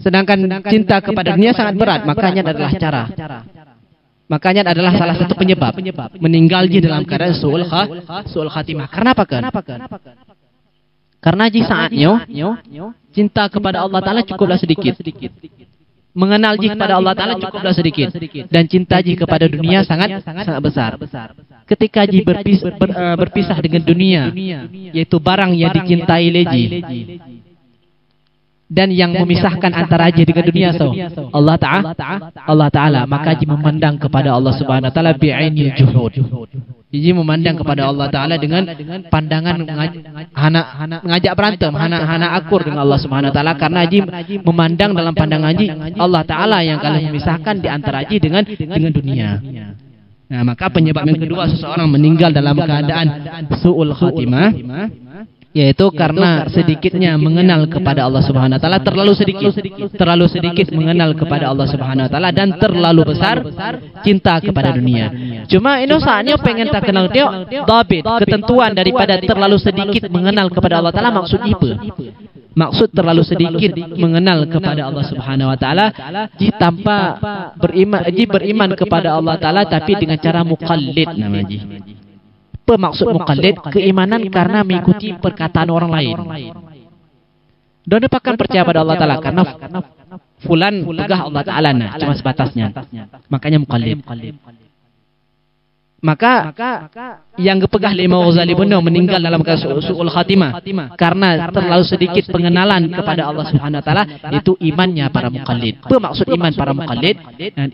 Speaker 2: Sedangkan cinta kepada dunia sangat berat, makanya adalah cara. Makanya adalah salah satu penyebab meninggal dalam keadaan su'ul khatimah. Kenapa kan? Karena saatnya cinta kepada Allah taala cukuplah sedikit. Mengenal kepada Allah taala cukuplah sedikit. Dan cinta kepada dunia sangat besar. Ketika berpisah dengan dunia, yaitu barang yang dicintai leji, dan yang memisahkan antara haji dengan dunia Allah Ta'ala, maka haji memandang kepada Allah Subhanahu wa taala bi'ainil juhud. Haji memandang kepada Allah Ta'ala dengan pandangan mengajak berantem, hana akur dengan Allah Subhanahu wa taala, karena haji memandang dalam pandangan haji Allah Ta'ala yang kalau memisahkan di antara haji dengan dunia. Nah, maka penyebab yang kedua seseorang meninggal dalam keadaan su'ul khatimah yaitu karena sedikitnya mengenal kepada Allah Subhanahu wa taala, terlalu sedikit mengenal kepada Allah Subhanahu wa taala, dan terlalu besar cinta kepada dunia. Cuma ini saatnya pengen tak kenal dia dabit, ketentuan daripada terlalu sedikit mengenal kepada Allah taala maksud apa? Maksud terlalu sedikit mengenal kepada Allah Subhanahu wa taala tanpa beriman kepada Allah taala tapi dengan cara muqallid namanya. Maksud muqallid keimanan karena mengikuti perkataan orang lain. Dan pakan percaya pada Allah taala karena fulan pegah Allah taala cuma sebatasnya. Makanya muqallid. Maka yang gepegah Imam Ghazali benar meninggal dalam su'ul khatimah karena terlalu sedikit pengenalan kepada Allah Subhanahu wa taala, itu imannya para muqallid. Apa maksud iman para muqallid? Dan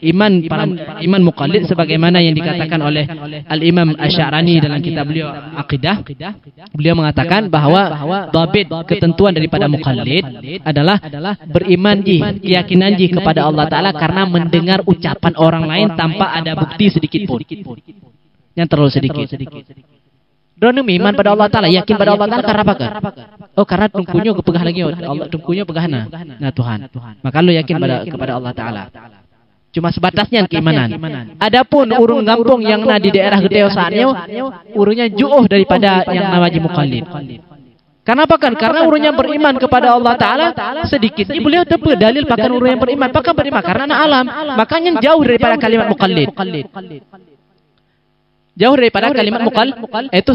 Speaker 2: iman muqallid sebagaimana yang dikatakan oleh Al-Imam Asy'arani dalam kitab beliau Aqidah. Beliau mengatakan bahwa dhabit ketentuan daripada muqallid adalah beriman keyakinan kepada Allah taala karena mendengar ucapan orang lain tanpa ada bukti sedikit pun. Yang terlalu sedikit. Dono iman pada Allah taala, yakin pada Allah taala karena apa? Oh, karena tungkunya kepegah lagi Allah, tungkunya pegahna. Nah, Tuhan. Maka lu yakin kepada Allah taala. Cuma sebatasnya keimanan. Adapun urung gampung yang di daerah gede saatnya urungnya jauh daripada yang namanya muqallid. Kenapa kan? Karena urungnya beriman kepada Allah taala sedikit. Beliau dapat dalil pakan urung yang beriman. Pakan beriman karena alam. Makanya jauh daripada kalimat muqallid. Jauh daripada kalimat muqal, itu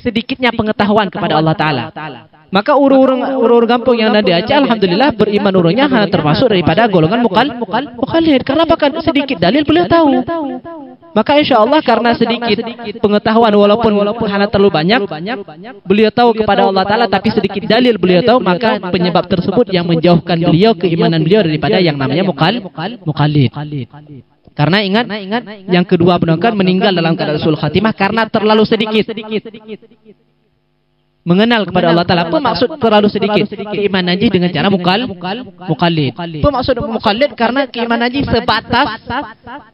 Speaker 2: sedikitnya pengetahuan kepada Allah taala. Maka urung gampung yang ada di Aceh alhamdulillah beriman urungnya termasuk daripada golongan muqallid. Karena bahkan sedikit dalil beliau tahu. Maka insyaallah karena sedikit pengetahuan walaupun hanya terlalu banyak, beliau tahu kepada Allah taala tapi sedikit dalil beliau tahu, maka penyebab tersebut yang menjauhkan beliau keimanan beliau daripada yang namanya muqallid. Karena ingat yang kedua penongkan meninggal dalam keadaan su'ul khatimah karena terlalu sedikit mengenal kepada Allah taala. Apa maksud terlalu sedikit? Keimanan dengan cara muqallid. Apa maksud muqallid? Karena keimanan sebatas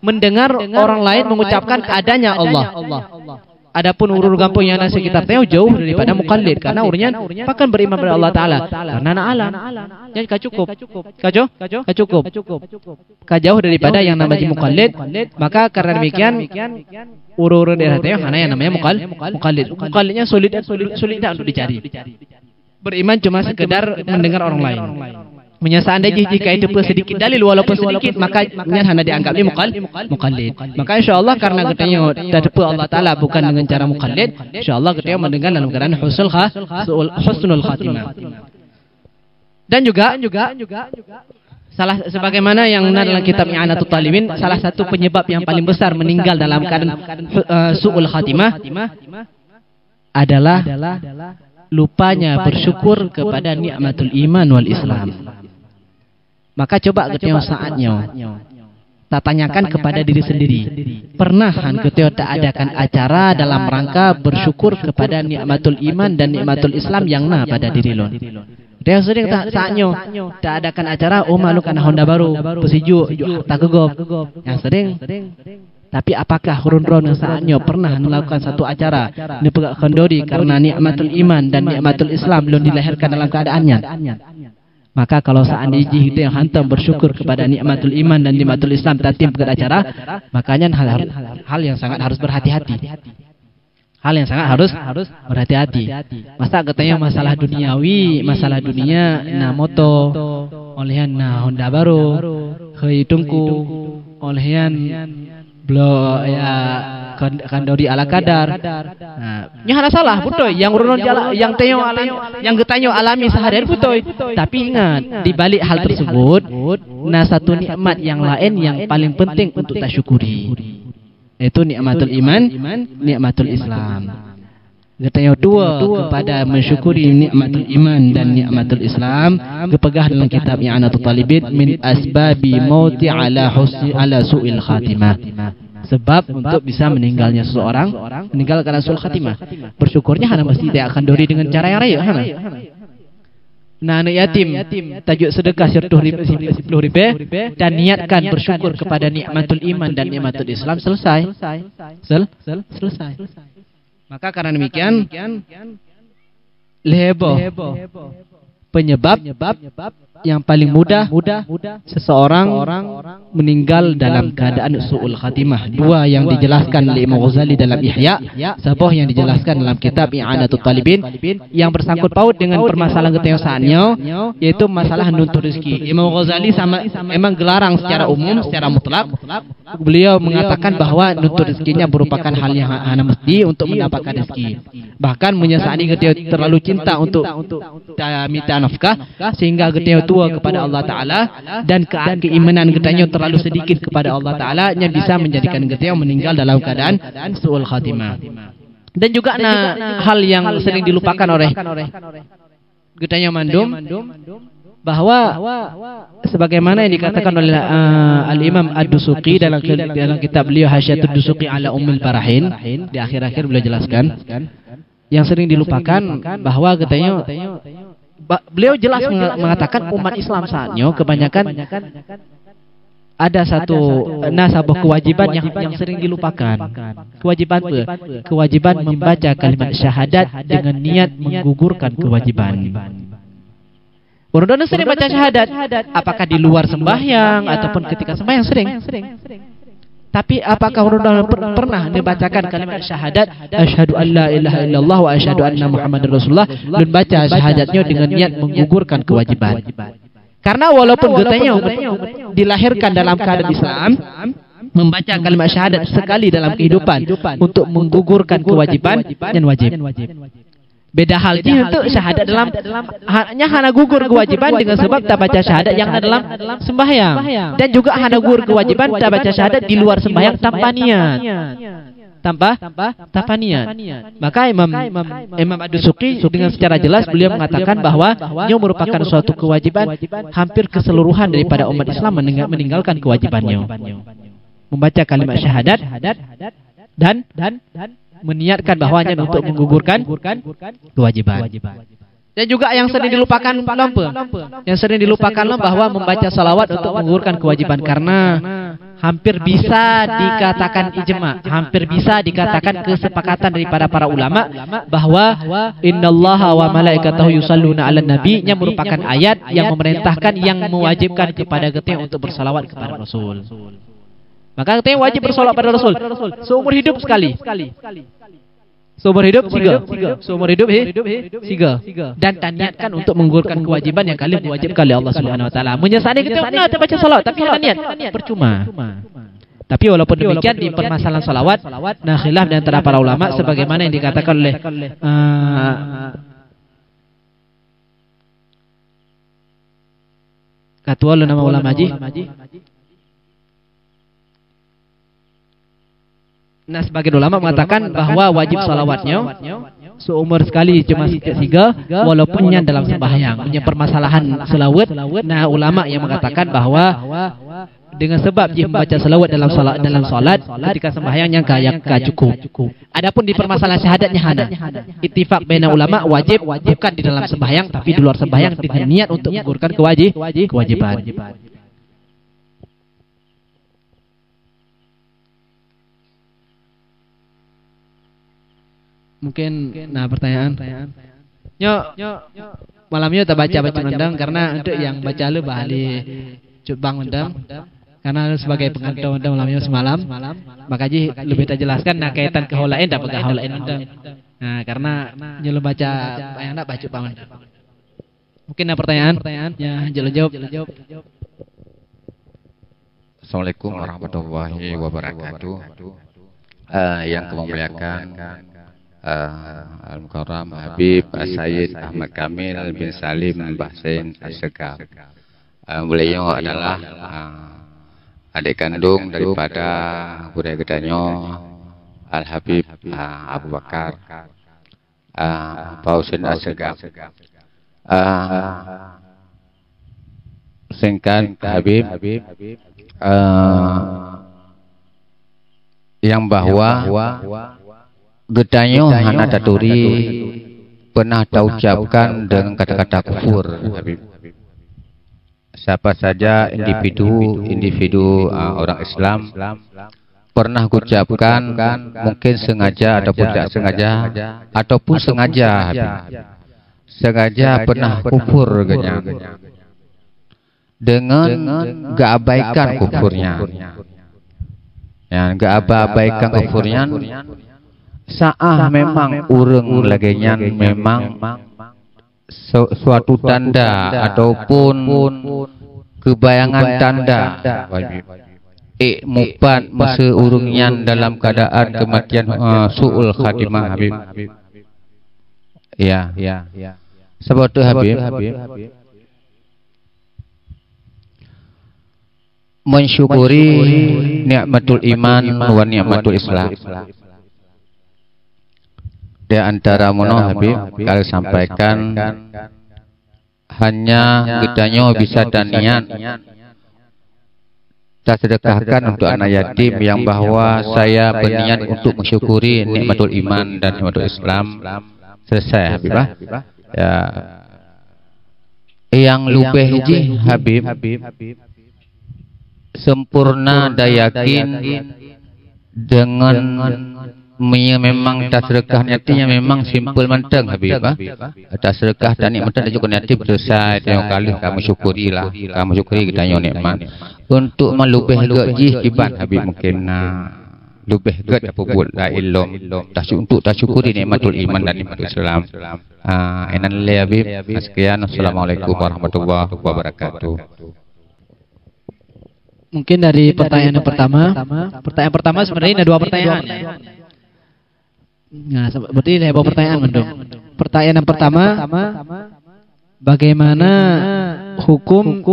Speaker 2: mendengar orang lain mengucapkan adanya Allah. Adapun urur gampung yang ada sekitar teo jauh daripada muqallid karena urunnya pakan beriman pada Allah taala. Karena alam. Jadi cukup. Kajauh daripada yang namanya muqallid, maka karena demikian urur daerah teo hanya yang namanya muqallid. Muqallidnya sulit untuk dicari. Beriman cuma sekedar mendengar orang lain. Seandainya jika itu sedikit dalil walaupun sedikit, maka hanya dianggap muqallid. Maka insyaallah karena katanya tadabbur Allah taala bukan dengan cara muqallid, insyaallah kita mendengar dalam keadaan husnul khatimah. Dan juga sebagaimana yang dalam kitab I'anatul Talibin, salah satu penyebab yang paling besar meninggal dalam keadaan su'ul khatimah adalah lupanya bersyukur kepada nikmatul iman wal Islam. Maka coba ketemu saatnya tak tanyakan kepada diri sendiri. Pernah kita tak adakan acara dalam rangka bersyukur kepada nikmatul iman dan nikmatul Islam yang na pada diri lon. Dia sering tak saatnya tak adakan acara malu kana Honda baru, pesiju tak kegop. Yang sering. Tapi apakah hurun-hurun yang saatnya pernah melakukan satu acara ni pegak kendori karena nikmatul iman dan nikmatul Islam belum dilahirkan dalam keadaannya? Maka kalau seandainya kita yang hantam bersyukur kepada nikmatul iman dan nikmatul Islam tatim ke acara, makanya hal yang sangat harus berhati-hati. Hal yang sangat harus berhati-hati. Masa katanya masalah duniawi, masalah dunia, na moto, olehan na Honda baru, hitungku, olehan blo ya kandori ala kadar. Nya hana salah betul yang urun yang teyo yang getanyo alami sehari-hari betul. Tapi ingat di balik hal tersebut nah satu nikmat yang lain yang paling penting untuk kita syukuri. Itu nikmatul iman, nikmatul Islam. Getanyo dua kepada mensyukuri nikmatul iman dan nikmatul Islam kepegah dalam kitab I'anatul Talibin min asbabi mauti ala su'il khatimah. Sebab untuk bisa meninggalnya seseorang meninggal karena su'il khatimah. Bersyukurnya hana mesti dia akan dori dengan cara yang raya hana. Nah anak yatim tajuk sedekah 10 ribu dan niatkan bersyukur kepada nikmatul iman dan nikmatul Islam selesai. Selesai. Maka karena demikian lebo penyebab yang paling mudah seseorang meninggal dalam keadaan su'ul khatimah. Dua yang dijelaskan oleh Imam Ghazali dalam Ihya, sebuah yang dijelaskan dalam kitab I'anatul Talibin yang bersangkut paut dengan permasalahan keteosaannya, yaitu masalah nuntut rezeki. Imam Ghazali memang gelarang secara umum, secara mutlak. Beliau mengatakan bahwa nuntut rezekinya merupakan hal yang hana mesti untuk mendapatkan rezeki. Bahkan menyesali ketika terlalu cinta untuk minta nafkah sehingga ketika tua kepada Allah Ta'ala dan keimanan getanya terlalu sedikit kepada Allah Ta'ala yang bisa menjadikan getanya meninggal dalam keadaan su'ul khatimah. Dan juga hal yang sering dilupakan oleh getanya mandum bahwa sebagaimana yang dikatakan oleh Al-Imam Ad-Dusuqi dalam kitab beliau Hasyiatud Dusuqi ala Ummul Barahin, di akhir-akhir beliau jelaskan yang sering dilupakan bahwa katanya beliau jelas mengatakan umat Islam saatnya kebanyakan ada sebuah kewajiban yang sering dilupakan. Kewajiban membaca kalimat syahadat dengan niat menggugurkan kewajiban. Orang sering baca syahadat, apakah di luar sembahyang ataupun ketika sembahyang sering. Tapi apakah orang pernah dibacakan kalimat syahadat asyhadu an la ilaha illallah wa asyhadu anna muhammadar rasulullah dan baca syahadatnya dengan niat menggugurkan kewajiban? Karena walaupun getanya dilahirkan dalam keadaan Islam, membaca kalimat syahadat sekali dalam kehidupan untuk menggugurkan kewajiban dan wajib. Beda halnya untuk syahadat hanya gugur kewajiban dengan sebab tak baca syahadat yang dalam sembahyang, dan juga hanya gugur kewajiban tak baca syahadat di luar sembahyang tanpa niat. Tanpa niat. Maka Imam Ad-Dusuqi dengan secara jelas beliau mengatakan bahwa ini merupakan suatu kewajiban hampir keseluruhan daripada umat Islam meninggalkan kewajibannya. Membaca kalimat syahadat dan meniatkan bahwanya untuk menggugurkan kewajiban. Dan juga yang sering dilupakan bahwa membaca salawat untuk menggugurkan kewajiban, karena hampir bisa dikatakan ijma, hampir bisa dikatakan kesepakatan daripada para ulama bahwa innallaha wa malaikatahu yusalluna 'alan nabi nya merupakan ayat yang memerintahkan, yang mewajibkan kepada kita untuk bersalawat kepada Rasul. Maka kita wajib bersolawat pada Rasul seumur hidup sekali. Seumur hidup tiga. Dan niatkan untuk menggugurkan kewajiban yang kalian diwajibkan oleh Allah Subhanahu wa taala. Menyesali kita nak baca salawat tapi hanya niat, percuma. Tapi walaupun demikian di permasalahan salawat khilaf di antara para ulama sebagaimana yang dikatakan oleh ketua nama ulama haji. Nah, sebagian ulama mengatakan bahwa wajib salawatnya seumur sekali cuma tiga, walaupun yang dalam sembahyang. Punya permasalahan selawat. Nah, ulama yang mengatakan bahwa dengan sebab dia membaca salawat dalam salat ketika sembahyang yang cukup. Adapun di permasalahan syahadatnya hana. Ittifaq baina ulama wajib bukan di dalam sembahyang tapi di luar sembahyang dengan niat untuk menggugurkan kewajiban. Mungkin pertanyaan. Malamnya tak baca undang karena untuk yang baca lu bahali cubang undang karena sebagai pengantar undang malamnya semalam maka ji lebih tak jelaskan kaitan kehaulain dapat kehaulain undang. Karena nyelu baca yang nak baca cubang undang. Mungkin ada pertanyaan? Ya, jawab.
Speaker 3: Assalamualaikum warahmatullahi wabarakatuh. Yang kami muliakan Al-Mukarram Habib Sayyid Ahmad Kamil bin Salim Bahsain As-Segaf. Beliau adalah adik kandung daripada budaya Gedanyo Al-Habib Abu Bakar Bahsain As-Segaf. Singkat Habib, yang bahwa Gedanyo hana daturi pernah diucapkan dengan kata-kata kufur, Habib. Siapa saja individu orang Islam pernah ucapkan, mungkin sengaja ataupun tidak sengaja, ataupun sengaja, Habib. Sengaja pernah kufur dengan gak abaikan kufurnya. Gak abaikan kufurnya. Saah memang ureng laginya memang suatu tanda ataupun kebayangan tanda mupat masa urungnya dalam keadaan kematian su'ul khatimah, Habib. Ya. Sebab itu Habib mensyukuri nikmatul iman wa nikmatul Islam. Di antara mono Habib kalau sampaikan hanya Gedanyo bisa dan niat tak sedekahkan untuk anak yatim yang bahwa saya berniat untuk mensyukuri nikmatul iman dan nikmatul Islam. Selesai Habib. Ya. Yang lebih ji Habib sempurna dan yakin dengan memang tak sedekah niatnya memang simpel manteng Habib. Tak sedekah dan nikmat dan juga niat selesai tengok kali kamu syukurilah, kamu syukuri kita nikmat untuk melubih gaji kibat Habib mungkin lebih gad apa buat la ilm untuk tak syukuri nikmatul iman dan nikmatul Islam. Enan le Habib. Sekian, assalamualaikum warahmatullahi wabarakatuh.
Speaker 2: Mungkin dari pertanyaan pertama sebenarnya ada dua pertanyaan. Berarti ada dua pertanyaan mendung. Pertanyaan yang pertama, bagaimana hukum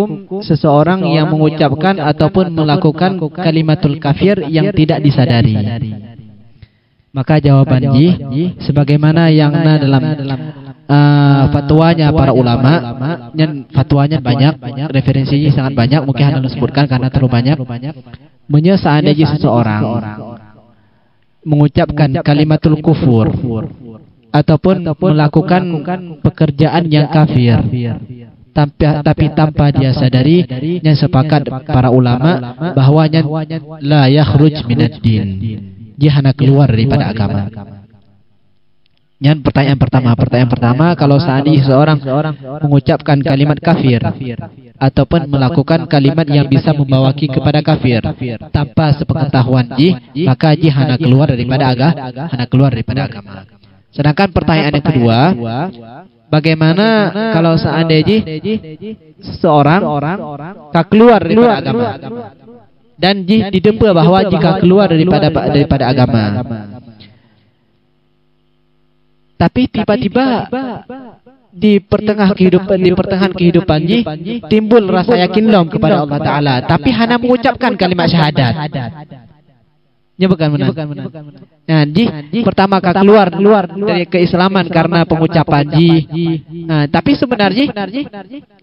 Speaker 2: seseorang yang mengucapkan ataupun melakukan kalimatul kafir yang tidak disadari? Maka jawaban sebagaimana yang dalam fatwanya para ulama, fatwanya banyak, referensinya sangat banyak, mungkin hanya disebutkan karena terlalu banyak. Seandainya seseorang mengucapkan kalimatul kufur ataupun melakukan pekerjaan yang kafir tapi tanpa dia sadari, yang sepakat para ulama bahwanya la yakhruj minad din, dia hanya keluar daripada agama. Yang pertanyaan pertama, kalau seandainya seorang mengucapkan kalimat kafir ataupun melakukan kalimat yang bisa membawaki kepada kafir tanpa sepengetahuan maka hanya keluar daripada agama. Sedangkan pertanyaan yang kedua, bagaimana kalau seandainya seseorang tak keluar daripada agama dan didempa bahwa jika keluar daripada agama, tapi tiba-tiba di pertengahan kehidupan timbul rasa yakin kepada Allah Ta'ala, tapi hanya mengucapkan kalimat syahadat. Ya bukan benar. Nah, pertama keluar dari keislaman karena pengucapan ji. Nah, tapi sebenarnya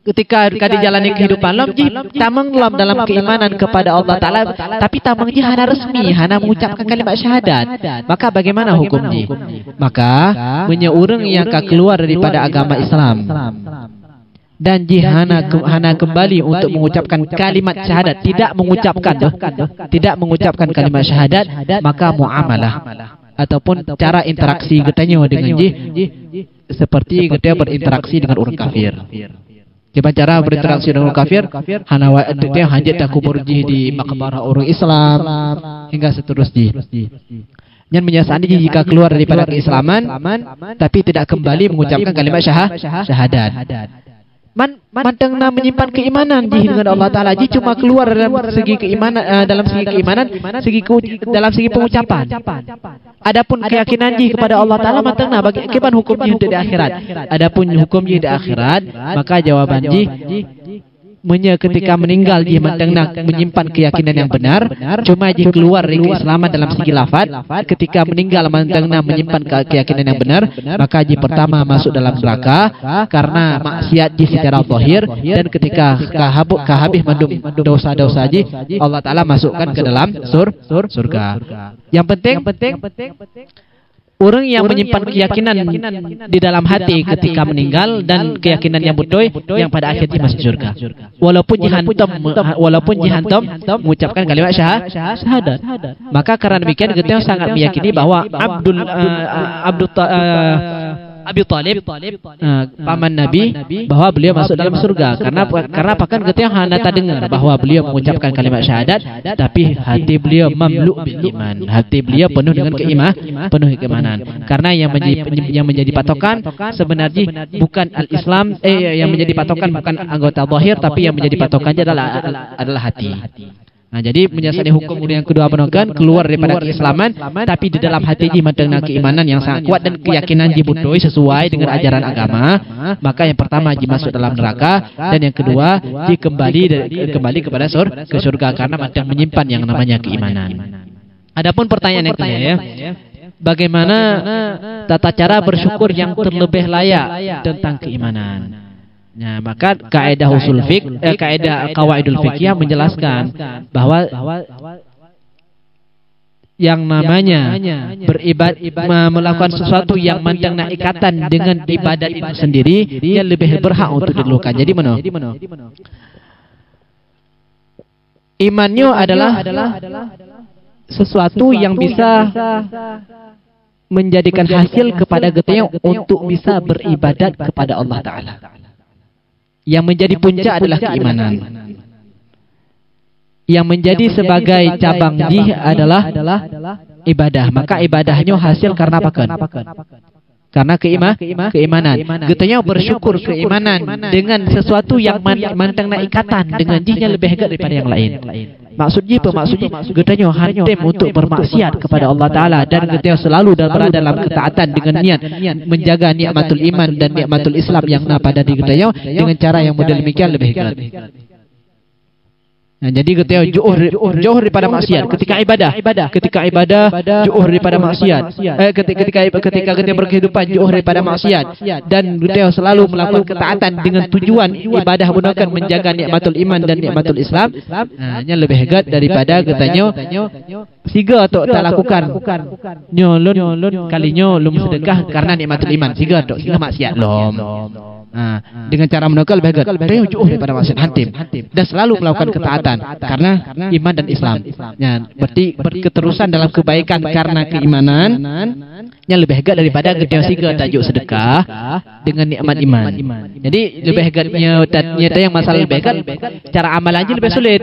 Speaker 2: ketika dijalani kehidupan lam ji tamang lam dalam keimanan kepada Allah Taala, tapi tamang ji hana resmi, hana mengucapkan kalimat syahadat. Maka bagaimana hukum ji? Maka menyeurang yang keluar daripada agama Islam dan jihana kembali untuk mengucapkan kalimat syahadat, tidak mengucapkan kalimat syahadat, maka muamalah ataupun cara interaksi getanya dengan seperti getanya berinteraksi dengan orang kafir. Gimana cara berinteraksi dengan orang kafir? Hana dia hajat kubur di makbarah orang Islam hingga seterusnya. Dan menyesali jika keluar daripada keislaman tapi tidak kembali mengucapkan kalimat syahadat. Mantengna menyimpan keimanan dengan Allah Taala, cuma keluar dalam segi keimanan, dalam segi pengucapan. Adapun keyakinan kepada Allah Taala mantengna bagi keban hukum di akhirat. Adapun hukum di akhirat, maka jawaban ketika meninggal dia mantengna menyimpan keyakinan yang benar, cuma dia keluar dari keislaman dalam segi lafaz. Ketika meninggal mantengna menyimpan keyakinan yang benar, maka dia pertama masuk dalam neraka karena maksiat dia secara zahir, dan ketika habis mendum dosa-dosa dia, Allah Taala masukkan ke dalam surga. Yang penting orang yang menyimpan keyakinan di dalam hati ketika meninggal dan keyakinan yang betul yang pada akhirnya masuk surga. Walaupun jihantam mengucapkan kalimat syahadat. Maka karena demikian kita sangat meyakini bahwa Abi Talib paman Nabi, bahwa beliau masuk dalam surga karena bahkan ketika hana dengar bahwa beliau mengucapkan kalimat syahadat, tapi hati beliau mamlu' bil iman, hati beliau penuh dengan keimanan. Karena yang menjadi patokan sebenarnya bukan al-Islam, yang menjadi patokan bukan anggota zahir, tapi yang menjadi patokannya adalah hati. Nah, jadi menyelesaikan hukum yang kedua menekan keluar daripada keislaman, tapi di dalam hati dia dengan keimanan yang sangat kuat dan keyakinan dia betul sesuai dengan ajaran agama. Maka yang pertama dia masuk dalam neraka, dan yang kedua dia kembali kepada surga karena macam menyimpan yang namanya keimanan. Adapun pertanyaan yang kedua bagaimana tata cara bersyukur yang terlebih layak tentang keimanan? Nah, maka kaidah usul kaidah qawaidul fiqhiyah menjelaskan bahwa yang namanya melakukan sesuatu yang mendang ikatan dengan ibadat itu sendiri, dia lebih berhak untuk dilakukan. Jadi mana? Imannya adalah sesuatu yang bisa menjadikan hasil kepada getenya untuk bisa beribadat kepada Allah Ta'ala. Yang menjadi puncak adalah keimanan. Yang menjadi sebagai cabang adalah ibadah. Maka ibadahnya hasil karena apa? Karena keimanan. Getanya bersyukur keimanan dengan sesuatu yang mantengna ikatan dengan jihnya lebih hebat daripada yang lain. Maksudnya getanya hantem untuk bermaksiat kepada Allah Ta'ala, dan getanya selalu berada dalam ketaatan dengan niat menjaga nikmatul iman dan nikmatul Islam yang pada diri getanya dengan cara yang model demikian lebih hebat. Nah, jadi ketika jauh daripada maksiat ketika ibadah jauh daripada maksiat, ketika kita berkehidupan jauh daripada maksiat, dan kita selalu melakukan ketaatan dengan tujuan ibadah gunakan menjaga nikmatul iman dan nikmatul Islam, hanya lebih hebat daripada katanya siga atau tak lakukan nyolon kalinya lum sedekah karena nikmatul iman, siga atau siga maksiat lom. Dengan cara menukar lebih hebat, jauh daripada maksiat hantim dan selalu melakukan ketaatan karena iman dan Islam. Berarti keterusan dalam kebaikan karena keimanan yang lebih hebat daripada kita siga tajuk sedekah dengan nikmat iman. Jadi lebih hebatnya nyata yang masalah lebih hebat, cara amalannya lebih sulit.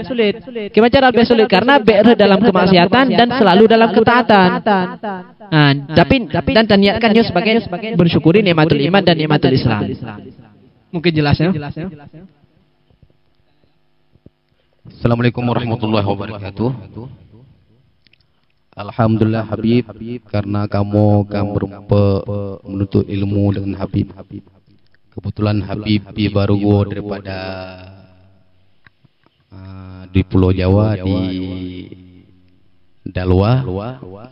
Speaker 2: Gimana cara lebih sulit? Karena berada dalam kemaksiatan dan selalu dalam ketaatan. Tapi niatkannya sebagai bersyukuri nikmatul iman dan nikmatul Islam. Mungkin jelasnya.
Speaker 3: Assalamualaikum warahmatullahi wabarakatuh. Alhamdulillah Habib, karena kamu menuntut ilmu dengan Habib. Kebetulan Habib baru daripada di Pulau Jawa di
Speaker 4: dalwa,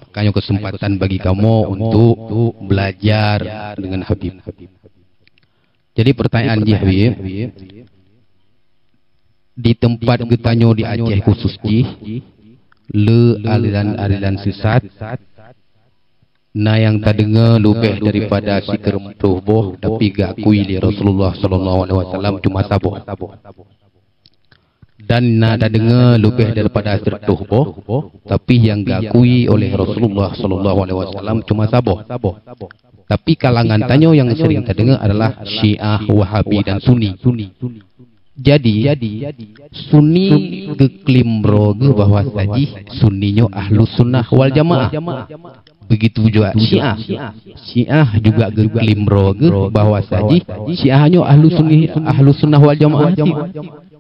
Speaker 4: makanya kesempatan bagi kamu untuk belajar dengan Habib. Jadi pertanyaan Ji Habib, di tempat getanyo di Aceh khusus Ji, le aliran sesat, nah yang tak dengar lebih daripada si kerempuh boh, tapi gak akui li Rasulullah SAW cuma saboh. Dan tak dengar lebih daripada sertuh boh, tapi yang gak akui oleh Rasulullah SAW cuma saboh. Tapi kalangan tanyo yang sering terdengar adalah Syiah, Wahabi dan Sunni. Jadi Sunni geklaim roge bahwa saji Sunninya Ahlus Sunnah wal Jamaah. Begitu juga Syiah. Syiah juga geklaim roge bahwa saji Syiahnya Ahlus Sunnah wal Jamaah.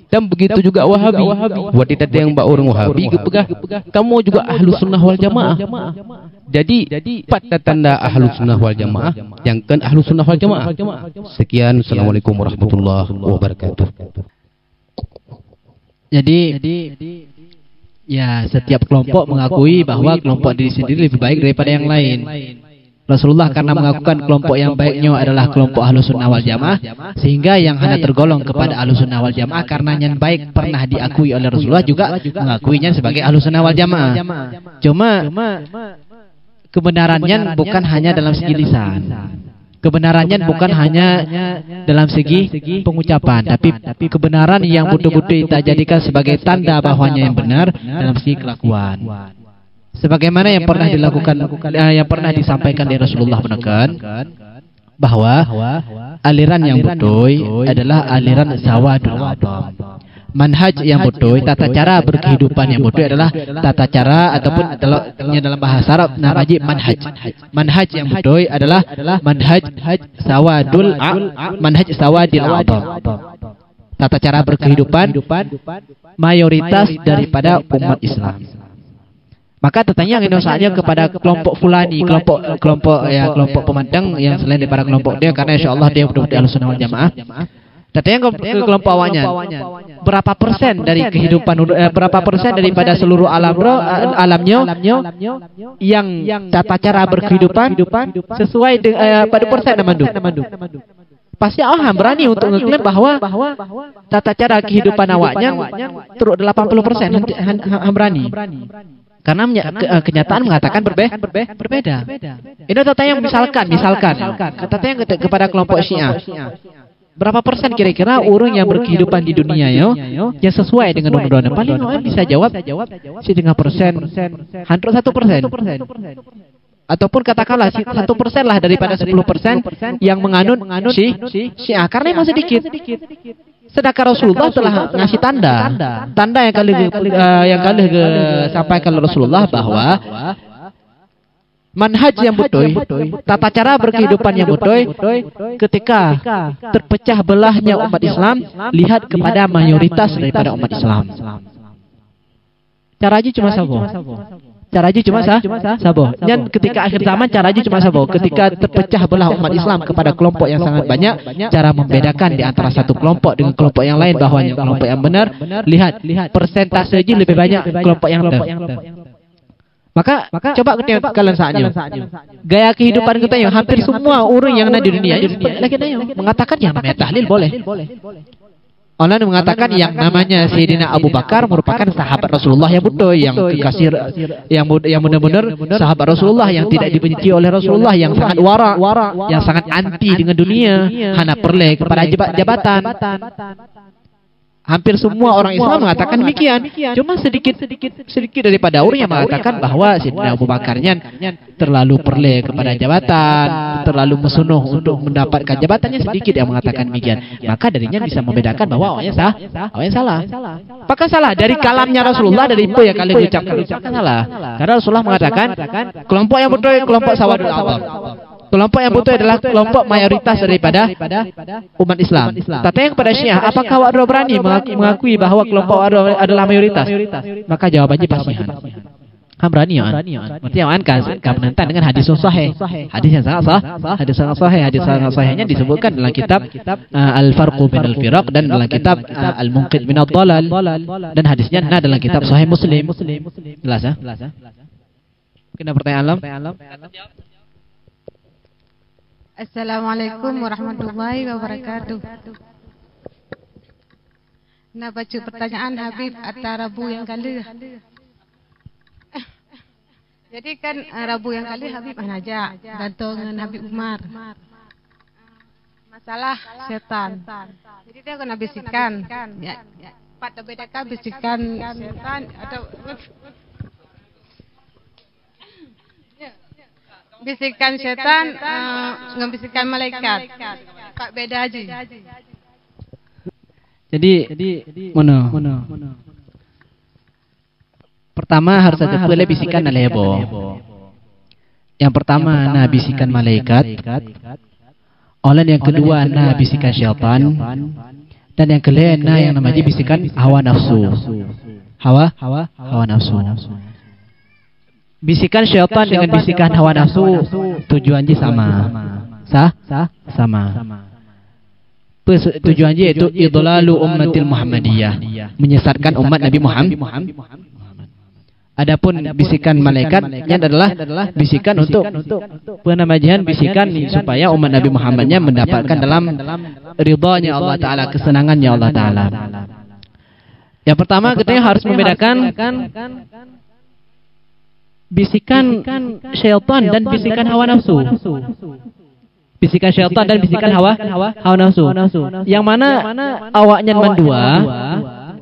Speaker 4: Dan begitu juga Wahabi. Buat tidak yang mbak orang Wahabi gepegah, kamu juga Ahlus Sunnah wal Jamaah. Jadi pada tanda Ahlus Sunnah wal Jamaah, yang kan Ahlus Sunnah wal Jamaah. Sekian, assalamualaikum warahmatullahi wabarakatuh.
Speaker 2: Jadi ya setiap kelompok mengakui bahwa kelompok diri sendiri lebih baik daripada yang lain. Rasulullah karena mengakukan kelompok yang baiknya adalah kelompok Ahlus Sunnah wal Jamaah, sehingga yang hanya tergolong kepada Ahlus Sunnah wal Jamaah karena yang baik pernah diakui oleh Rasulullah juga mengakuinya sebagai Ahlus Sunnah wal Jamaah. Cuma kebenarannya bukan hanya dalam segi lisan. Kebenarannya bukan hanya dalam segi pengucapan, tapi kebenaran yang betul-betul kita jadikan sebagai tanda bahwanya yang benar dalam segi kelakuan. Sebagaimana yang pernah dilakukan, yang pernah disampaikan di Rasulullah menekan bahwa aliran yang betul adalah aliran Zawadul A'dham. Manhaj yang betul, tata cara berkehidupan yang betul adalah tata cara ataupun dalam bahasa Arab namanya manhaj. Manhaj yang betul adalah manhaj Zawadul A'dham. Tata cara berkehidupan mayoritas daripada umat Islam. Maka tertanya saja kepada kelompok fulani, kelompok pemandang yang selain daripada kelompok dia, karena insyaallah dia betul-betul Ahlus Sunnah wal Jamaah. Tertanya ke kelompok awalnya, berapa persen dari kehidupan, berapa persen daripada seluruh alamnya yang tata cara berkehidupan sesuai dengan pada persen namandu. Pasti Aham berani untuk mengklaim bahwa tata cara kehidupan awaknya turut 80%, berani. Karena kenyataan mengatakan berbeda. Ini tanya misalkan tanya kepada kelompok Syiah. Berapa persen kira-kira orang yang berkehidupan di dunia yang sesuai dengan undang-undang? Paling bisa jawab 1,5%, 1%. Ataupun katakanlah 1% lah daripada 10% yang menganut Syiah, karena memang sedikit. Sedangkan Rasulullah telah ngasih tanda yang kali sampaikan Rasulullah bahwa manhaj yang betul, tata cara berkehidupan yang betul, ketika terpecah belahnya umat Islam, lihat kepada mayoritas daripada umat Islam. Caranya cuma sabo. Dan ketika akhir zaman caranya cuma sabo. Ketika terpecah belah umat Islam kepada kelompok yang sangat banyak, cara membedakan di antara satu kelompok dengan kelompok yang lain bahwanya kelompok yang benar, lihat persentase lebih banyak kelompok yang benar. Maka coba kalian saatnya gaya kehidupan kita yang hampir semua orang yang ada di dunia mengatakan yang namanya tahlil boleh. Orang mengatakan yang namanya Sayyidina Abu Bakar merupakan sahabat Rasulullah yang betul, yang kekasih, yang benar-benar sahabat Rasulullah, yang tidak dibenci oleh Rasulullah, yang sangat wara, yang sangat anti dengan dunia, hanya perle kepada jabatan. Hampir semua orang Islam mengatakan demikian. Cuma sedikit daripada orang yang mengatakan bahwa Sayyidina Abu Bakarnya terlalu perle kepada jabatan, terlalu mesunuh untuk mendapatkan jabatannya, sedikit yang mengatakan demikian. Maka darinya bisa membedakan bahwa awalnya salah. Apakah salah? Dari kalamnya Rasulullah, dari itu yang kalian ucapkan salah. Karena Rasulullah mengatakan kelompok yang betul kelompok Zawadul A'dham. Kelompok yang betul adalah kelompok mayoritas daripada umat Islam. Tanya kepada Syiah, apakah Wadro berani mengakui bahwa kelompok Wadro adalah mayoritas? Maka jawabannya pasti berani ya. Berarti yang menentang dengan hadis yang sahih. Hadis yang sangat sahih. Hadis sangat sahihnya disebutkan dalam kitab Al-Farqu Bainal Firaq dan dalam kitab Al-Munqidh Minadh Dhalal, dan hadisnya dalam kitab Sahih Muslim. Jelas ya? Kena pertanyaan alam.
Speaker 5: Assalamualaikum warahmatullahi wabarakatuh. Nak baca pertanyaan Habib atas Rabu yang kali. Jadi kan Rabu yang kali Habib Najak gantung dengan Habib Umar. Masalah setan. Jadi dia kena bisikan. Ya, Pak bedakan bisikan setan atau bisikan setan dengan bisikan malaikat. Pak beda aja.
Speaker 2: Jadi mana? Pertama harus ada pula bisikan alebo. Yang pertama nah bisikan malaikat. Oleh yang kedua nah bisikan syaitan. Dan yang kelima nah yang namanya bisikan hawa nafsu. Hawa nafsu. Bisikan syaitan dengan bisikan hawa nafsu tujuannya sama. Sama. Tujuannya itu idlalu ummatil Muhammadiyah, menyesatkan umat Nabi Muhammad. Adapun bisikan malaikatnya adalah bisikan untuk penamajian bisikan supaya umat Nabi Muhammadnya mendapatkan dalam ridhanya Allah Ta'ala, kesenangannya Allah Ta'ala. Yang pertama kita harus membedakan bisikan syaitan dan bisikan hawa nafsu. Bisikan syaitan dan bisikan hawa nafsu. Yang mana awaknya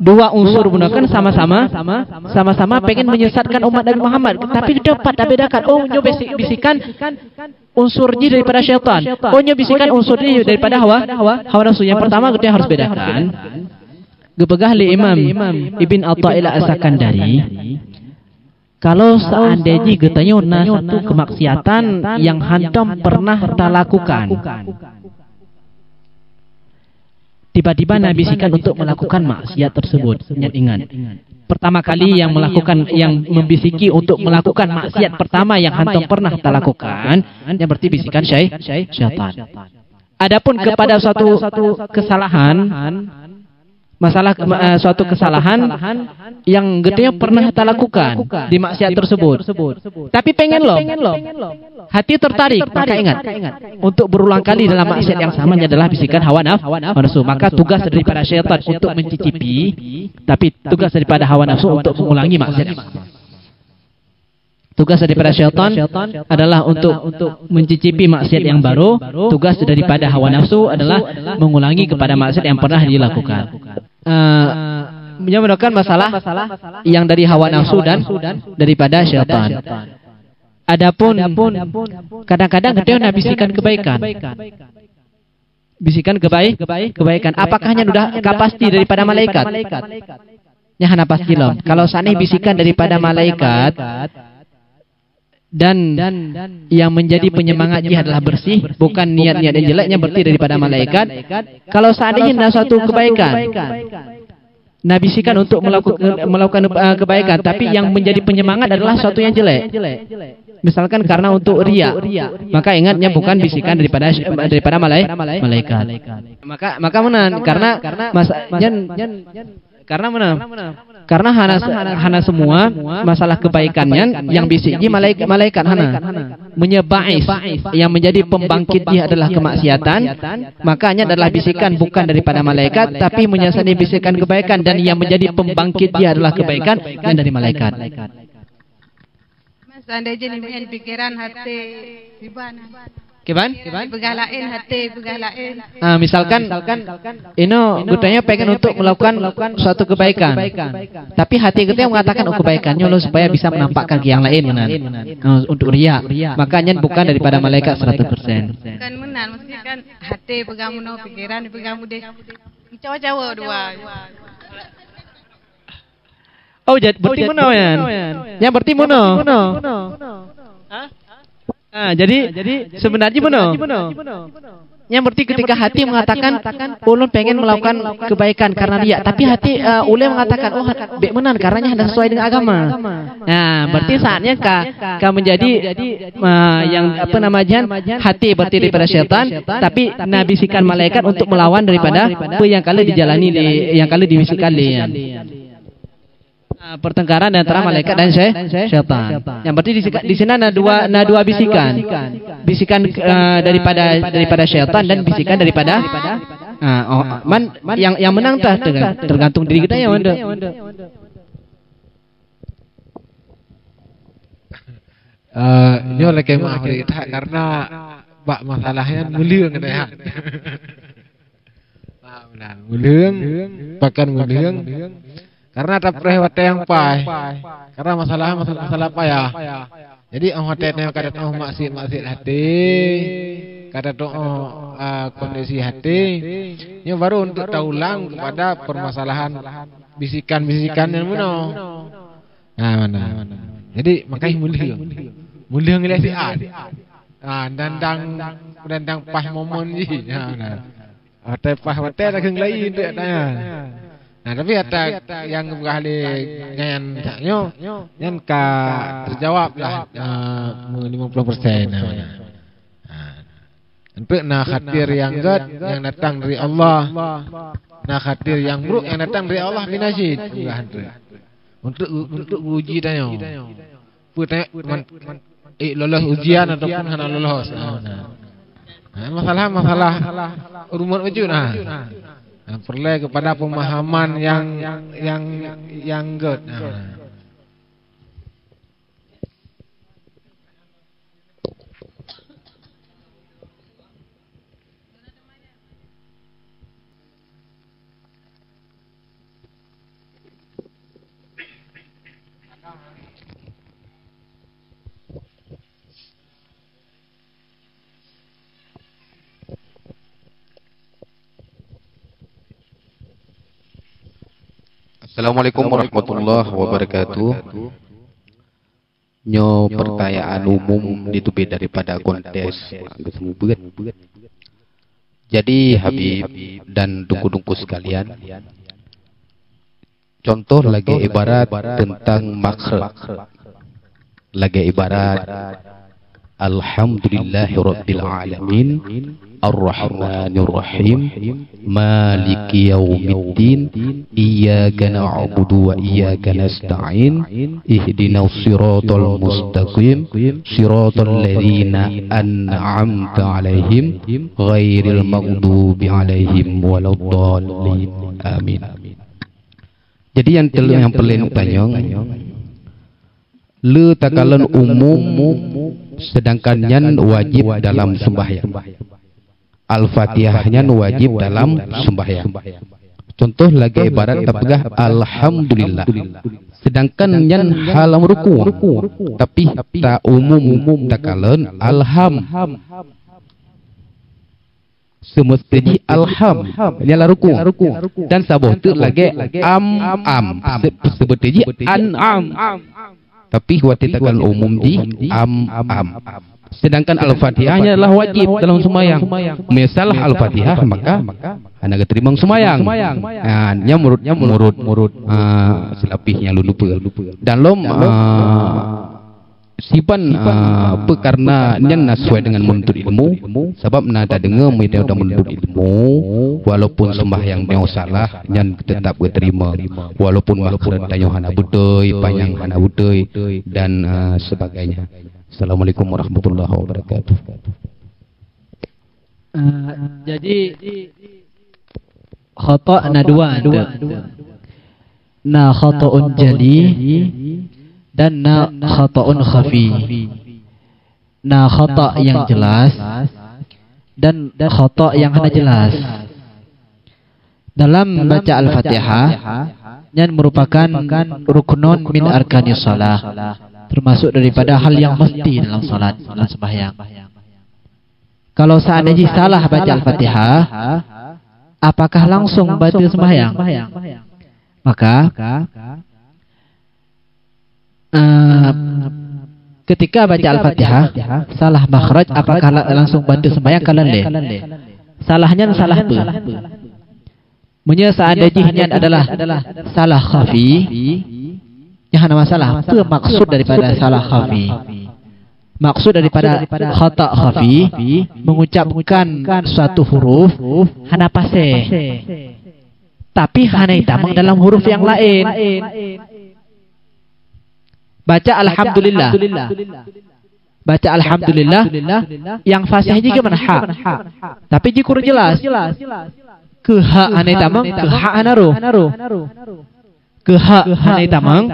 Speaker 2: dua unsur gunakan sama-sama pengen menyesatkan umat Nabi Muhammad. Tapi dapat bedakan. Oh, nyo bisikan unsurnya daripada syaitan. Oh, nyo bisikan unsurnya daripada hawa nafsu. Yang pertama kita harus bedakan. Gepegah li Imam Ibn Atha'illah As-Sakandari. Kalau seandainya getanya nah satu kemaksiatan yang hantam pernah tak lakukan, tiba-tiba Nabi bisikan untuk melakukan maksiat tersebut. Ingat, pertama kali yang membisiki untuk melakukan maksiat pertama yang hantam pernah tak lakukan, yang berarti bisikan syaitan. Adapun kepada suatu kesalahan, suatu kesalahan yang gedenya pernah kita lakukan di maksiat tersebut. Tapi pengen loh, hati tertarik, maka ingat untuk berulang kali dalam maksiat yang sama adalah bisikan hawa nafsu. Maka tugas daripada syaitan untuk mencicipi, tapi tugas daripada hawa nafsu untuk mengulangi maksiat yang sama. Tugas daripada syaitan adalah untuk mencicipi maksiat yang baru. Tugas daripada hawa nafsu adalah mengulangi kepada maksiat yang pernah dilakukan. Menyebabkan masalah yang dari hawa nafsu dan daripada syaitan. Adapun kadang-kadang kita nak bisikan kebaikan. Bisikan kebaikan. Apakahnya sudah pasti daripada malaikat? Ya hana pasti loh. Kalau sana bisikan daripada malaikat dan yang menjadi penyemangat dia adalah bersih, bukan niat-niat yang jeleknya berarti daripada malaikat. Kalau seandainya ada suatu kebaikan, nah bisikan untuk melakukan kebaikan, tapi yang menjadi penyemangat adalah suatu yang jelek. Misalkan karena untuk riya, maka ingatnya bukan bisikan daripada malaikat. Maka mana? Karena hana semua masalah kebaikannya yang bisiki malaikat hana menyebais yang menjadi pembangkit dia adalah kemaksiatan, makanya adalah bisikan bukan daripada malaikat tapi menyasani bisikan kebaikan, dan yang menjadi pembangkit dia adalah kebaikan yang dari malaikat.
Speaker 5: Mas seandainya nih pikiran hati gimana?
Speaker 2: Kiban?
Speaker 5: Begalain hati, begalain.
Speaker 2: Misalkan ino gutanya pengen untuk melakukan suatu kebaikan. Tapi hati kita mengatakan kebaikannya lo supaya bisa menampakkan ke yang lain untuk riya. Makanya bukan daripada malaikat 100%.
Speaker 5: Bukan menan, mesti kan hati pegang muno, pikiran pegang mude. Cawa-cawa dua.
Speaker 2: Oh, jadi berarti muno ya. Yang berarti muno. Jadi sebenarnya benar. Yang berarti ketika hati mengatakan ulun pengen melakukan kebaikan karena dia, tapi hati ulun mengatakan oh benar karenanya ada sesuai dengan agama. Nah, berarti saatnya menjadi yang apa namanya hati berarti daripada syaitan, tapi bisikan malaikat untuk melawan daripada apa yang kali dijalani yang kali dibisikkan dia. pertengkaran antara malaikat dan syaitan. Yang berarti di sini ada dua bisikan. Bisikan daripada syaitan dan bisikan daripada yang menang tergantung diri kita yang mana.
Speaker 6: Ini oleh kemah kita karena bak masalahnya muliung kita. Muliung, bahkan muliung. Karena tak pernah wate yang pai. Karena masalah payah. Jadi wate yang kada tahu maksud hati, kada tahu kondisi hati. Ini baru untuk tahu ulang kepada permasalahan bisikan-bisikan yang mana. Nah, mana. Jadi makanya mulia ngelihat si A. Dandang pas momen ji. Wate pas wate dah keng lain tu tanya. Nah tapi ada yang kali ngan nyan ka terjawab lah 50%. Untuk nak khatir yang gad yang datang dari Allah, nak khatir yang buruk yang datang dari Allah binasid. Untuk uji tanya. Lolos ujian ataupun hana lolos. Masalah urumut wujud perlu kepada pemahaman yang good.
Speaker 4: Assalamualaikum warahmatullahi wabarakatuh. Nyo pertanyaan umum itu beda daripada kontes. Jadi Habib dan dungku-dungku sekalian, contoh lagi ibarat tentang makhraj. Lagi ibarat Alhamdulillahirabbil alamin Ar-Rahmanir Rahim Maliki Yaumiddin Iyyaka na'budu wa iyyaka nasta'in Ihdinas siratal mustaqim Siratal ladzina an'amta 'alaihim ghairil maghdubi 'alaihim waladdallin. Amin. Jadi yang perlu tanya, le takalan umum sedangkan nyan wajib dalam sembahyang. Al-Fatihahnya wajib dalam sembahyang. Contoh lagi ibarat tapgah Alhamdulillah. Sedangkan nyan halam ruku. Tapi tak umum takalan alham. Semestinya alham ialah ruku. Dan sabuh tu lagi am. Sebetulnya an-am. Tapi waktu takal umum di am. Sedangkan Al-Fatihahnya adalah wajib dalam sembahyang. Misalah Al-Fatihah maka anda keterima sembahyang. Nya murut selapihnya lupa. Dalam sipan karena nya sesuai dengan menuntut ilmu, sebab nada dengar mereka sudah menuntut ilmu, walaupun sembahyang dia salah nya tetap diterima, walaupun makhraj tanya hana betul, panjang hana betul dan sebagainya. Assalamualaikum warahmatullahi wabarakatuh.
Speaker 2: Jadi khata' dua. Na khata'un jali dan na khata'un khafi. Na khata' yang jelas dan khata' yang hana jelas. Dalam baca Al-Fatihah yang merupakan ruknun min arkanis shalah, termasuk daripada hal yang mesti dalam salat, dalam sembahyang. Kalau seandainya salah baca Al-Fatihah, apakah langsung batal sembahyang? Maka ketika baca Al-Fatihah salah makhraj, apakah langsung batal sembahyang? Kalau salahnya salah apa? Seandainya adalah salah khafi, yang ada masalah. Apa maksud daripada salah khafi? Maksud daripada khata' khafi mengucapkan suatu huruf hana paseh, tapi hana hitamang dalam huruf yang lain. baca alhamdulillah. Baca alhamdulillah. Yang fasih gimana? Ha. Tapi ji kurang jelas. Ke ha anai tamang, ke ha anaru. Ke ha hanai tamang,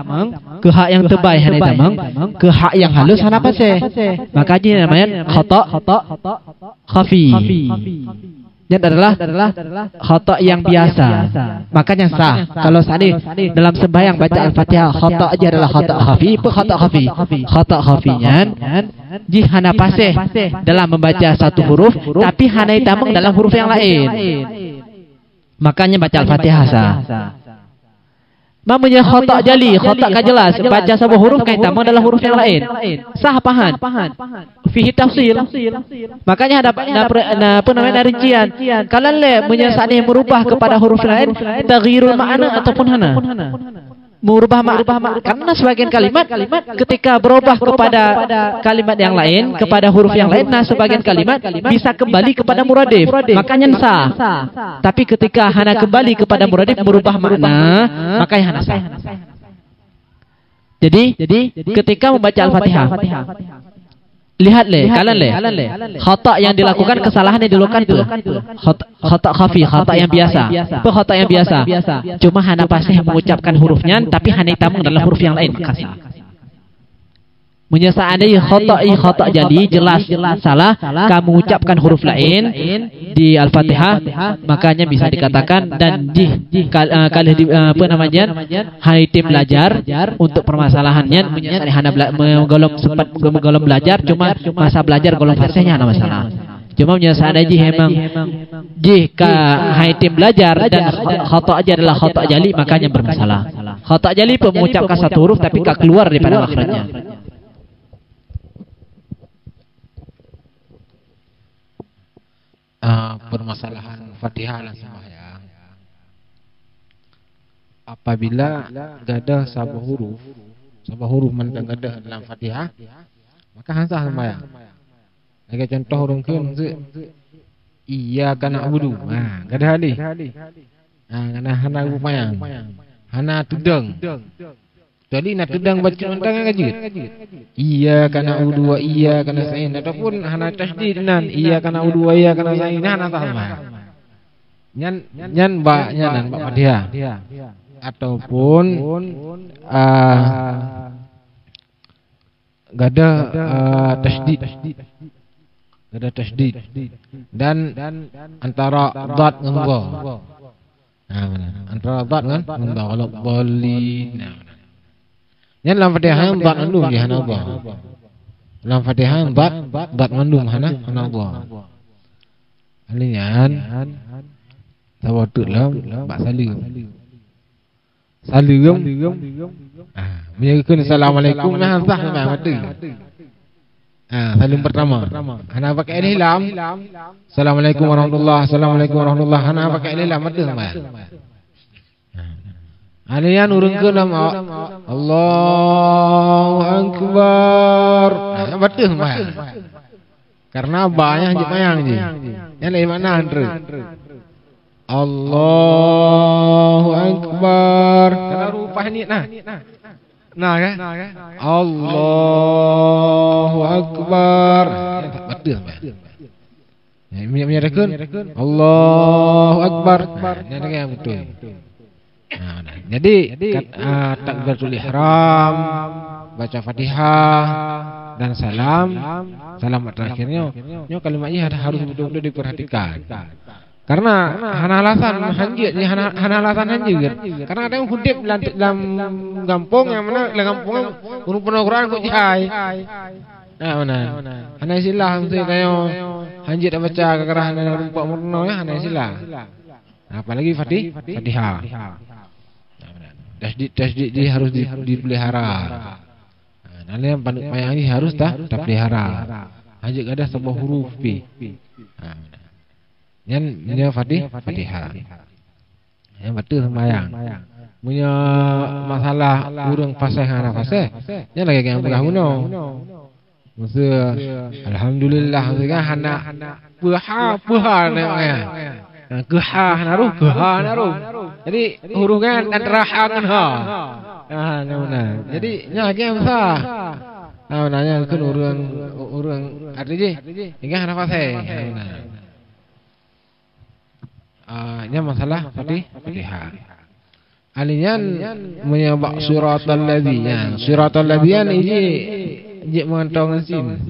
Speaker 2: ke ha yang tebal hanai tamang, ke ha yang halus hana pasih. Makanya namanya khata khafi. Dan adalah khata yang biasa. Makanya sah. Kalau seandainya dalam sembahyang baca Al-Fatihah khata aja adalah khata khafi, apa khata khafi? Khata khafinya ji hana pasih dalam membaca satu huruf, tapi hanai tamang dalam huruf yang lain. Makanya baca Al-Fatihah sah. Mamanya khata jali, khata kan jelas, baca sebuah huruf kain tamang adalah huruf yang lain. Sah pahan. Fihi tafsil. Makanya ada apa namanya rincian. Kalau menyesatnya merubah kepada huruf lain, taghyirul makna ataupun hana. Merubah makna karena sebagian kalimat ketika berubah kepada kalimat yang lain, kepada huruf yang lain, nah sebagian kalimat bisa kembali kepada muradif, makanya sah. Tapi ketika hana kembali kepada muradif merubah makna, makanya hana sah. Jadi ketika membaca Al-Fatihah, lihat kalian khata yang dilakukan, kesalahan yang dilakukan itu khata khafi, khata yang biasa. Apa khata yang biasa? Cuma hana pasih mengucapkan hurufnya, tapi hana tamang dalam huruf yang lain. Menyesatnya khata jadi jelas salah, kamu ucapkan huruf lain di Al-Fatihah, makanya bisa dikatakan dan apa namanya haitim belajar untuk permasalahannya menyesatnya hana menggolong belajar, cuma masa belajar golong fasihnya hana masalah. Cuma menyesatnya memang jika haitim belajar dan khata aja adalah khata jali, makanya bermasalah. Khata jali mengucapkan satu huruf tapi tak keluar daripada makhrajnya.
Speaker 6: Permasalahan Fatihah lah sembahyang. Apabila gadah sabah huruf mentang gadah dalam Fatihah, maka sah sembahyang. Lagi contoh orang kun iyyaka na'budu. Nah, gadah ali. Nah, hana upayang. Hana tudang. Jadi nak tudang baca mentang gaji. Iyyaka na'budu wa iyyaka nasta'in, ataupun hana tasydid nan iyyaka na'budu wa iyyaka nasta'in hana sama. Nyan ba Fatihah. Ataupun gada tasydid. Gada tasydid. Dan antara dad dengan ba. Nah, benar. Antara dad dengan ba kalau bolin. Yang dalam Fatihah dad mandum di hana ba. Dalam Fatihah dad mandum hana ba. Alian tawaddulah bak salim. Menyaksikan assalamualaikum nah sah memang mati. Salim pertama. Hana pakai ihlam. Assalamualaikum warahmatullahi wabarakatuh. Assalamualaikum warahmatullahi wabarakatuh. Hana pakai ihlam mati sama. Alian urungkeun nama Allahu Akbar. Mati sama. Karena banyak je mayang je. Yang lain mana andre? Allahu Akbar. Karena rupa ni nah. Nah kan? Allahu Akbar. Betul tak? Menyatakan Allahu Akbar. Ini yang betul. Jadi takbiratul ihram, baca Fatihah dan salam terakhirnya kalimatnya harus betul-betul diperhatikan. Karena hana alasan hanjir, hana alasan hanjir. Karena ada yang hudib dalam kampung yang mana dalam kampung penuh Quran kok jihai. Nah mana? Hana silah mesti tayo hanjir dah baca kekerahan dan rumpak murno ya hana silah. Apalagi Fatihah. Tasydid dia harus dipelihara. Nanti yang panduk mayang ini harus pelihara. Hanjir ada sebuah huruf P. Yang Fatihah. Yang betul sembahyang. Punya masalah urang fasih hana fasih. Yang lagi yang pegah guna. Maksud alhamdulillah kan hana puha namanya. Geha naruh. Jadi huruf kan antara ha dengan ha. Nah. Jadi nya yang sah. Nanya kan urang artinya hingga nafas nya masalah Fatihah. Alian menyebab suratal ladzina. Suratal ladzina ini mengantong sin.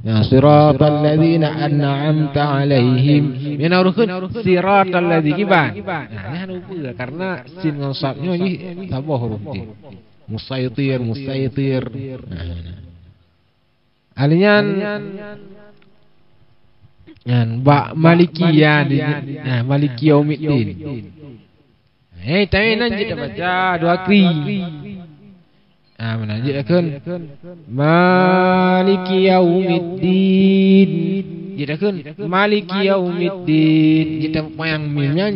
Speaker 6: Ya siratal ladzina an'amta alaihim. Yang urukun siratal ladzina. Nah, lupa karena sin dengan sabnya ini sabah huruf dia. Musaytir. Alian ba Malikiyah nah Maliki Yaumiddin. Tapi nanti kita baca dua kri. Menanjik akan Maliki Yaumiddin. Jid akan Maliki Yaumiddin. Jid payang mimnya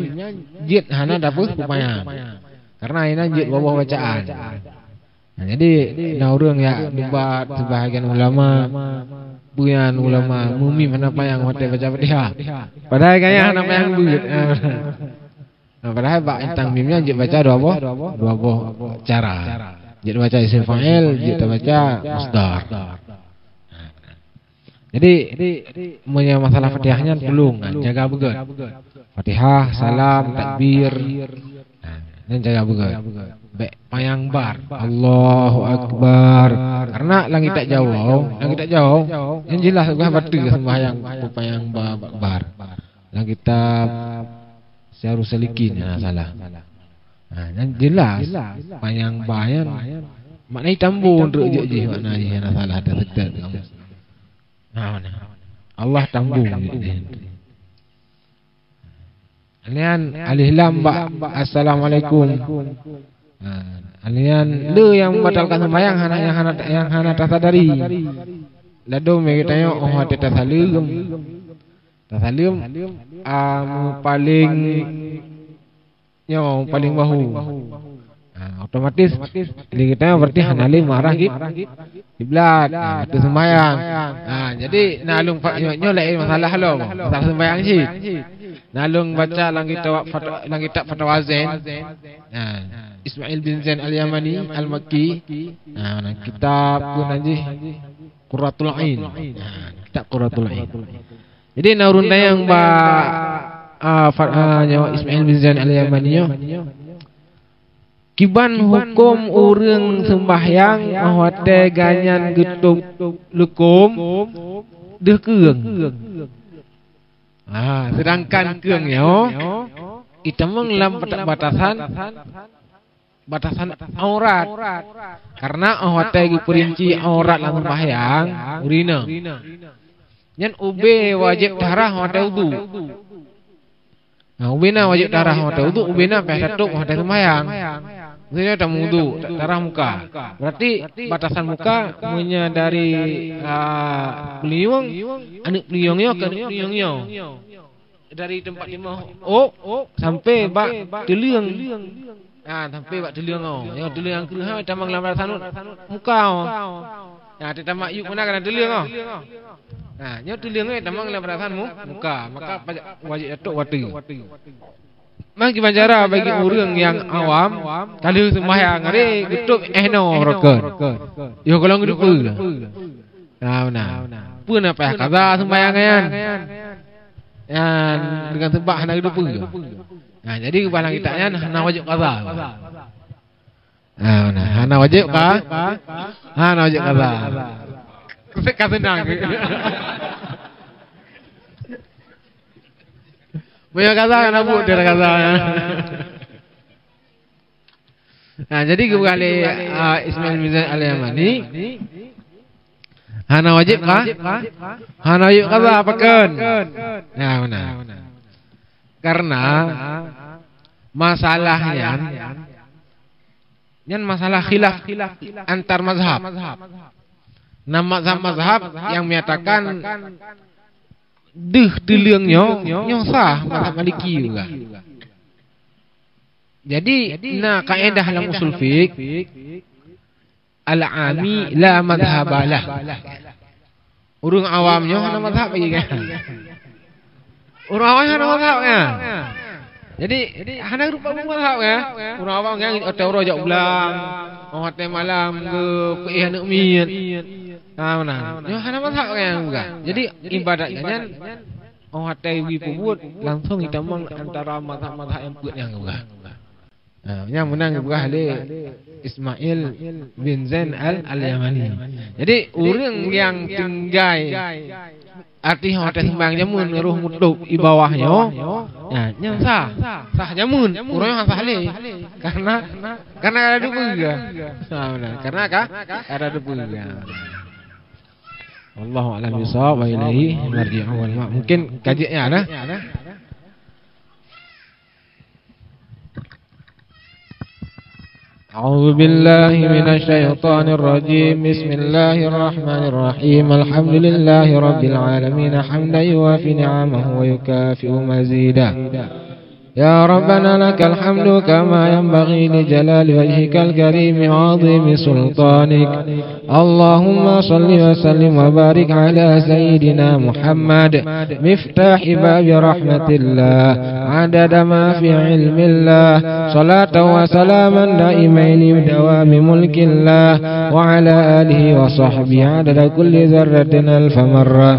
Speaker 6: jid hana dapat payang. Karena ini jid bawah bacaan. Jadi naurung ya debat sebahagian ulama buyan ulama mumim hana payang hotel baca Fatihah. Padahal kaya hana payang buit. Padahal bak intang mimnya jid baca dua boh cara. Jid baca isim fa'il, jid baca masdar. Jadi punya masalah Fatihahnya belum jaga begut. Fatihah, salam, takbir. Dan jaga begut. Baik payang bar. Allahu Akbar. Karena langit tak jauh. Yang jelas gua batu sembahyang payang bar. Langit tak seharus selikin salah. Yang jelas payang bayan maknanya tambu untuk je maknanya salah ada sekat. Allah tambu. Alian alif lam ba assalamualaikum. Alian lu yang membatalkan sembahyang yang hana tasadari. Lalu mereka tanya hati tasalim. Paling bahu. Otomatis jadi kita berarti hanalim marah kiblat. Itu sembahyang. Jadi nalung nyolek masalah lo. Masalah sembahyang sih. Nalung baca langit tak fatwa Zain. Ismail bin Zain Al-Yamani Al-Makki. Kitab pun aja Qurratul Ain. Kitab Qurratul Ain. Jadi naurun yang Ismail bin Zain Al-Yamani kiban hukum urang sembahyang hote ganyan getuk lekum deuh keung. Sedangkan keungnya itu menglam batasan aurat. Karena hote perinci aurat lan sembahyang urina. Nyen ube wajib darah hote wudu. Ubena wajib darah hote wudu, ubena pehdatuk hote sembahyang. Maksudnya tak wudu, darah muka. Berarti batasan muka menyadari peliung, anak peliungnya ke anak peliungnya. Dari tempat lima sampai bak teliung. Sampai bak teliung. Yang teliung yang kedua tamang lambat sanut muka. Di tamak yuk mana kena teliung. Nyo teliung tamang lambat sanut muka. Maka wajib datuk wati. Maka cara bagi orang yang awam kalau sembahyang hari getuk no rokon. Yo kalau getuk pula. Pun apa kaza sembayangan. Yang dengan sebab hendak getuk pula. Jadi kepala kita hana wajib kaza. Hana wajib ka? Hana wajib kaza. Kata senang. Banyak kata kan abu dia kata. Jadi kembali Ismail bin Zain Al-Yamani hana wajib kah? Hana wajib kata apakan? Benar. Karena masalahnya masalah khilaf antar mazhab. Mazhab yang menyatakan teliungnya sah mazhab Maliki juga. Jadi kaidah dalam usul fiqh al-ami la madhhabalah. Urang awamnya hana mazhab lagi kan. Urang awam hana mazhabnya. Jadi hana rupa mazhab ya. Urang awak yang otau rojak ulang. Hotel malam ke ihana miat. Mana? Yo hana mazhab yang bukan. Jadi ibadatnya kan hotel wi pubut langsung ditamang antara mazhab-mazhab yang buat yang bukan. Yang menang bukan oleh Ismail bin Zain al-Yamani. Jadi orang yang tinggal arti hotel sembang jamun ruh mutluk di bawahnya, yang sah jamun, orang yang sah le, karena ada dua juga, karena ada dua juga. Allahu a'lam bishawab wa ilaihi marji'u wal ma'. Mungkin kajiannya ada. أعوذ بالله من الشيطان الرجيم بسم الله الرحمن الرحيم الحمد لله رب العالمين حمدا يوافي نعمه ويكافئ مزيدا يا ربنا لك الحمد كما ينبغي لجلال وجهك الكريم وعظيم سلطانك اللهم صل وسلم وبارك على سيدنا محمد مفتاح باب رحمة الله عدد ما في علم الله صلاة وسلاما دائمين بدوام ملك الله وعلى آله وصحبه عدد كل ذرة ألف مرة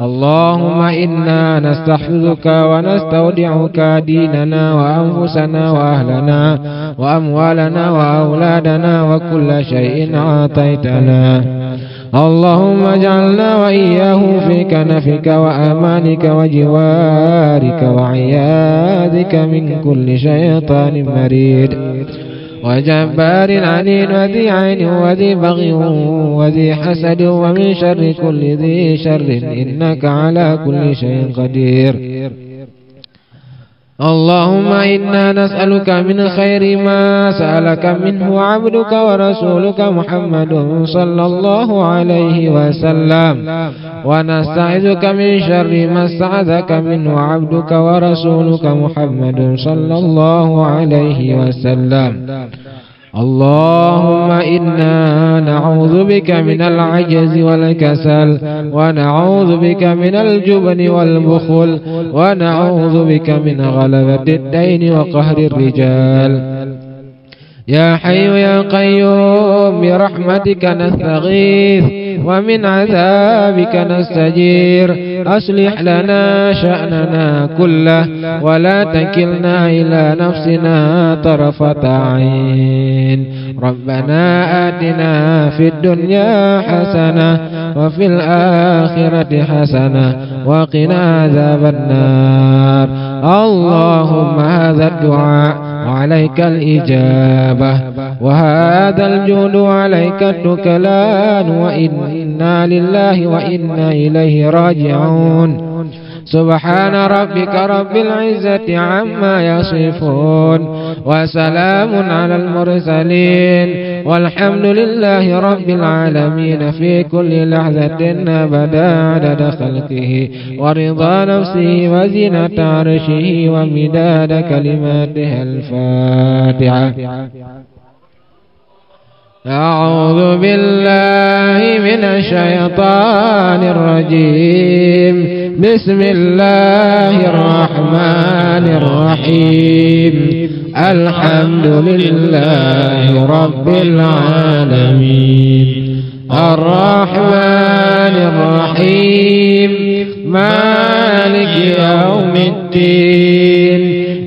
Speaker 6: اللهم إنا نستحفظك ونستودعك ديننا وأنفسنا وأهلنا وأموالنا وأولادنا وكل شيء أعطيتنا اللهم اجعلنا وإياه في كنفك وأمانك وجوارك وعياذك من كل شيطان مريد وجبار عنيد وذي عين وذي بغي وذي حسد ومن شر كل ذي شر إنك على كل شيء قدير اللهم إنا نسألك من خير ما سألك منه عبدك ورسولك محمد صلى الله عليه وسلم ونستعذك من شر ما استعاذك منه عبدك ورسولك محمد صلى الله عليه وسلم اللهم إنا نعوذ بك من العجز والكسل ونعوذ بك من الجبن والبخل ونعوذ بك من غلبة الدين وقهر الرجال يا حي يا قيوم برحمتك نستغيث ومن عذابك نستجير أصلح لنا شأننا كله ولا تكلنا إلى نفسنا طرفة عين ربنا آتنا في الدنيا حسنة وفي الآخرة حسنة وقنا عذاب النار اللهم هذا الدعاء وعليك الإجابة وهذا الجود وعليك التكلان وإنا لله وإنا إليه راجعون سبحان ربك رب العزة عما يصفون وسلام على المرسلين والحمد لله رب العالمين في كل لحظة أبدا عدد خلقه ورضا نفسه وزنة عرشه ومداد كلماته الفاتحة أعوذ بالله من الشيطان الرجيم بسم الله الرحمن الرحيم الحمد لله رب العالمين الرحمن الرحيم مالك يوم الدين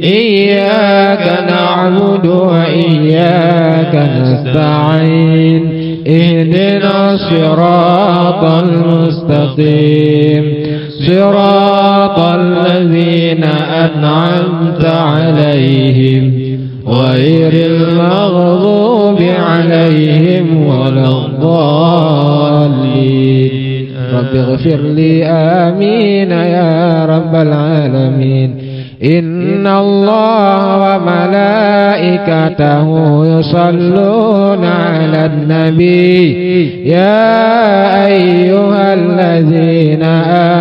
Speaker 6: إياك نعبد وإياك نستعين اهدنا الصراط المستقيم صراط الذين أنعمت عليهم غير المغضوب عليهم ولا الضالين رب اغفر لي آمين يا رب العالمين إن الله وملائكته يصلون على النبي يا أيها الذين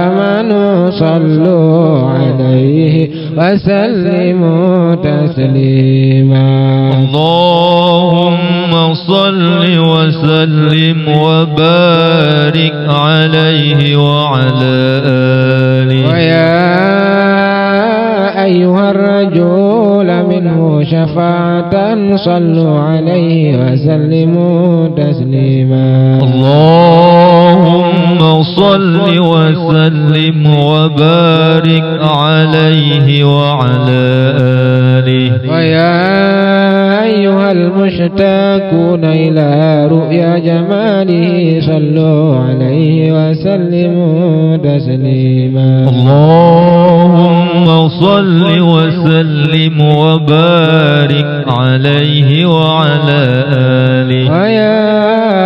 Speaker 6: آمنوا صلوا عليه وسلموا تسليما
Speaker 7: اللهم صل وسلم وبارك عليه وعلى آله
Speaker 6: ويا أيها الرجل منه شفاعة صلوا عليه وسلموا تسليما
Speaker 7: اللهم صل وسلم وبارك عليه وعلى آله
Speaker 6: ويا أيها المشتاقون إلى رؤيا جماله صلوا عليه وسلموا تسليما
Speaker 7: اللهم صل وسلم وبارك عليه وعلى آله
Speaker 6: ويا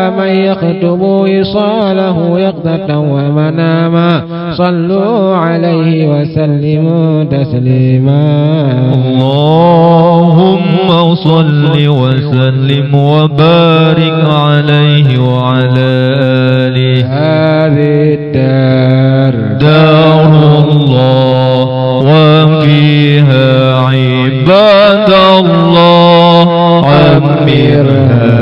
Speaker 6: من يخطب وصاله يقظة ومناما صلوا عليه وسلموا تسليما
Speaker 7: اللهم صل وسلم وبارك عليه وعلى آله
Speaker 6: هذه الدار
Speaker 7: دار الله وفيها عباد الله عمرها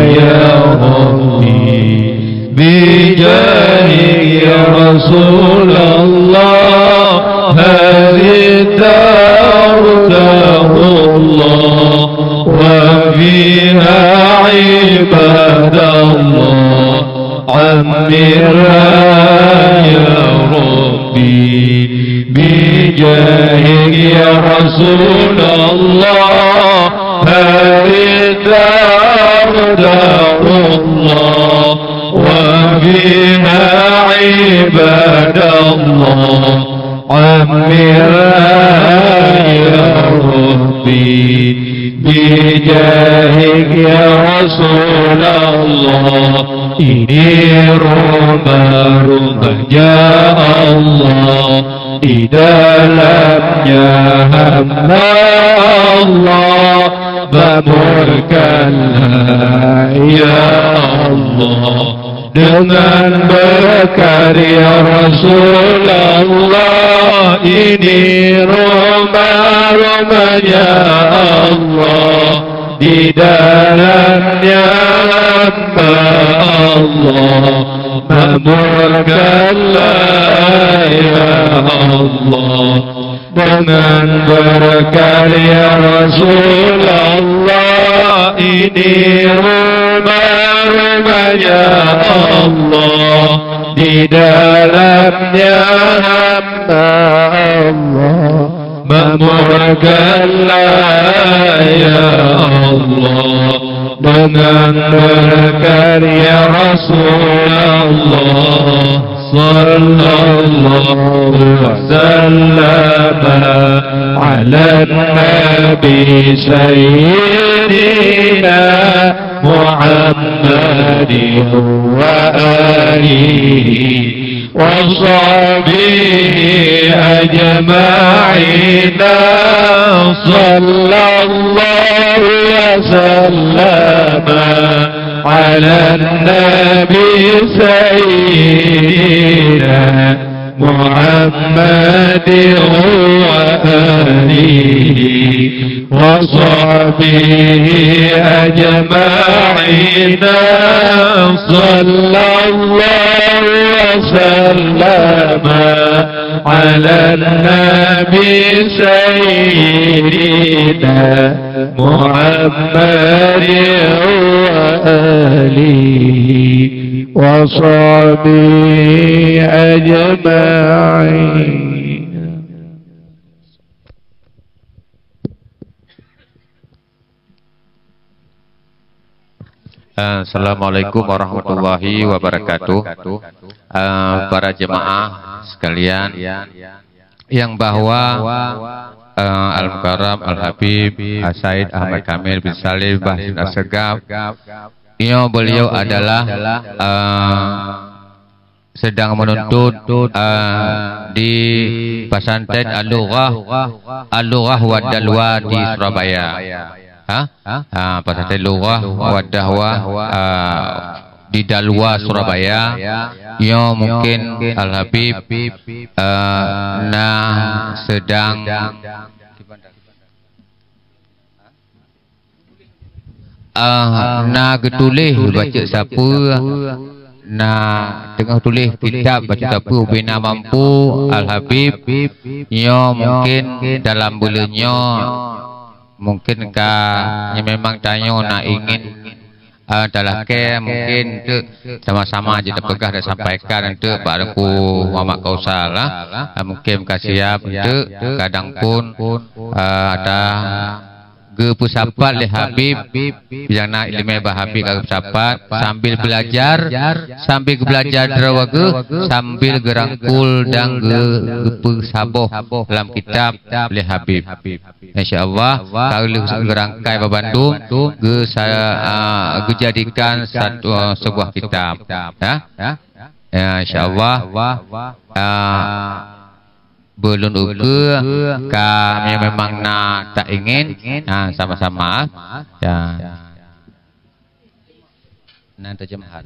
Speaker 7: يا ربي بجاهك يا رسول الله هذه الدار دار الله وفيها عباد الله عمرها يا ربي بجاهك يا رسول الله هذه الدار دار الله وفيها عباد الله عمرها يا ربي بجاهك يا رسول الله ini rumah ya Allah di dalamnya hamba Allah mamurkanlah ya Allah dengan berkarya Rasulullah ini rumah-rumahnya Allah di dalamnya hamba Allah mamurkanlah ya Allah dengan berkarya Rasulullah ini rumah-rumahnya Allah di dalamnya hamba Allah mamurkanlah ya Allah dengan berkarya Rasulullah sallallahu wasallam ala nabi sayyidina Muhammadin wa alihi وصحبه أجمعين صلى الله وسلم على النبي سيدنا محمد وآله وصحبه أجمعين صلى الله وسلم على النبي سيدنا محمد وآله وصحبه أجمعين.
Speaker 3: Assalamualaikum warahmatullahi wabarakatuh. Para jemaah sekalian yang bahwa Al-Mukarram Al-Habib Said Ahmad Kamil bin Salim Basin Assegaf, beliau adalah sedang menuntut di pesantren Al-Lughah wa Dalwa di Surabaya. Pesantren Lughah wa Dalwa di Dalwa Surabaya. Mungkin Al-Habib sedang getulih baca siapa Nah, tengah tulis kitab baca tapu bina mampu Al-Habib nyo mungkin dalam bulannya mungkin yang memang tanyo nak ingin dalam ke mungkin tu sama-sama aja terpegah dan sampaikan tu baraku Muhammad Kausar lah mungkin siap tu kadang pun ada ge pusapat le Habib yang nak ilmu Habib ke pusapat sambil belajar derawaga sambil gerangkul dan pesaboh dalam kitab le Habib insyaallah kalau gerangkai ke Bandung ge saya jadikan satu sebuah kitab ya insyaallah belum uga kami memang nak tak ingin sama-sama ya nah terjemahan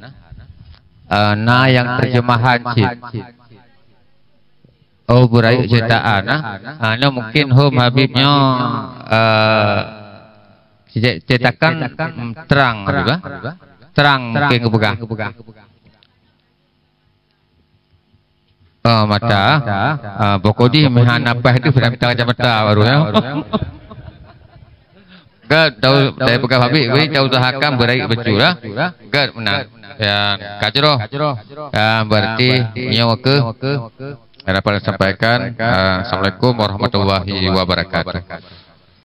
Speaker 3: nah yang terjemahan berayu cetakan mungkin Habibnya cetakan terang mungkin kebuka mata pokoknya mehan apa itu sudah minta kacamata baru ya gad tahu dari pegang Habib we tahu usahakan berai betul lah gad menang ya kacro berarti nyawa ke harapan sampaikan assalamualaikum warahmatullahi wabarakatuh.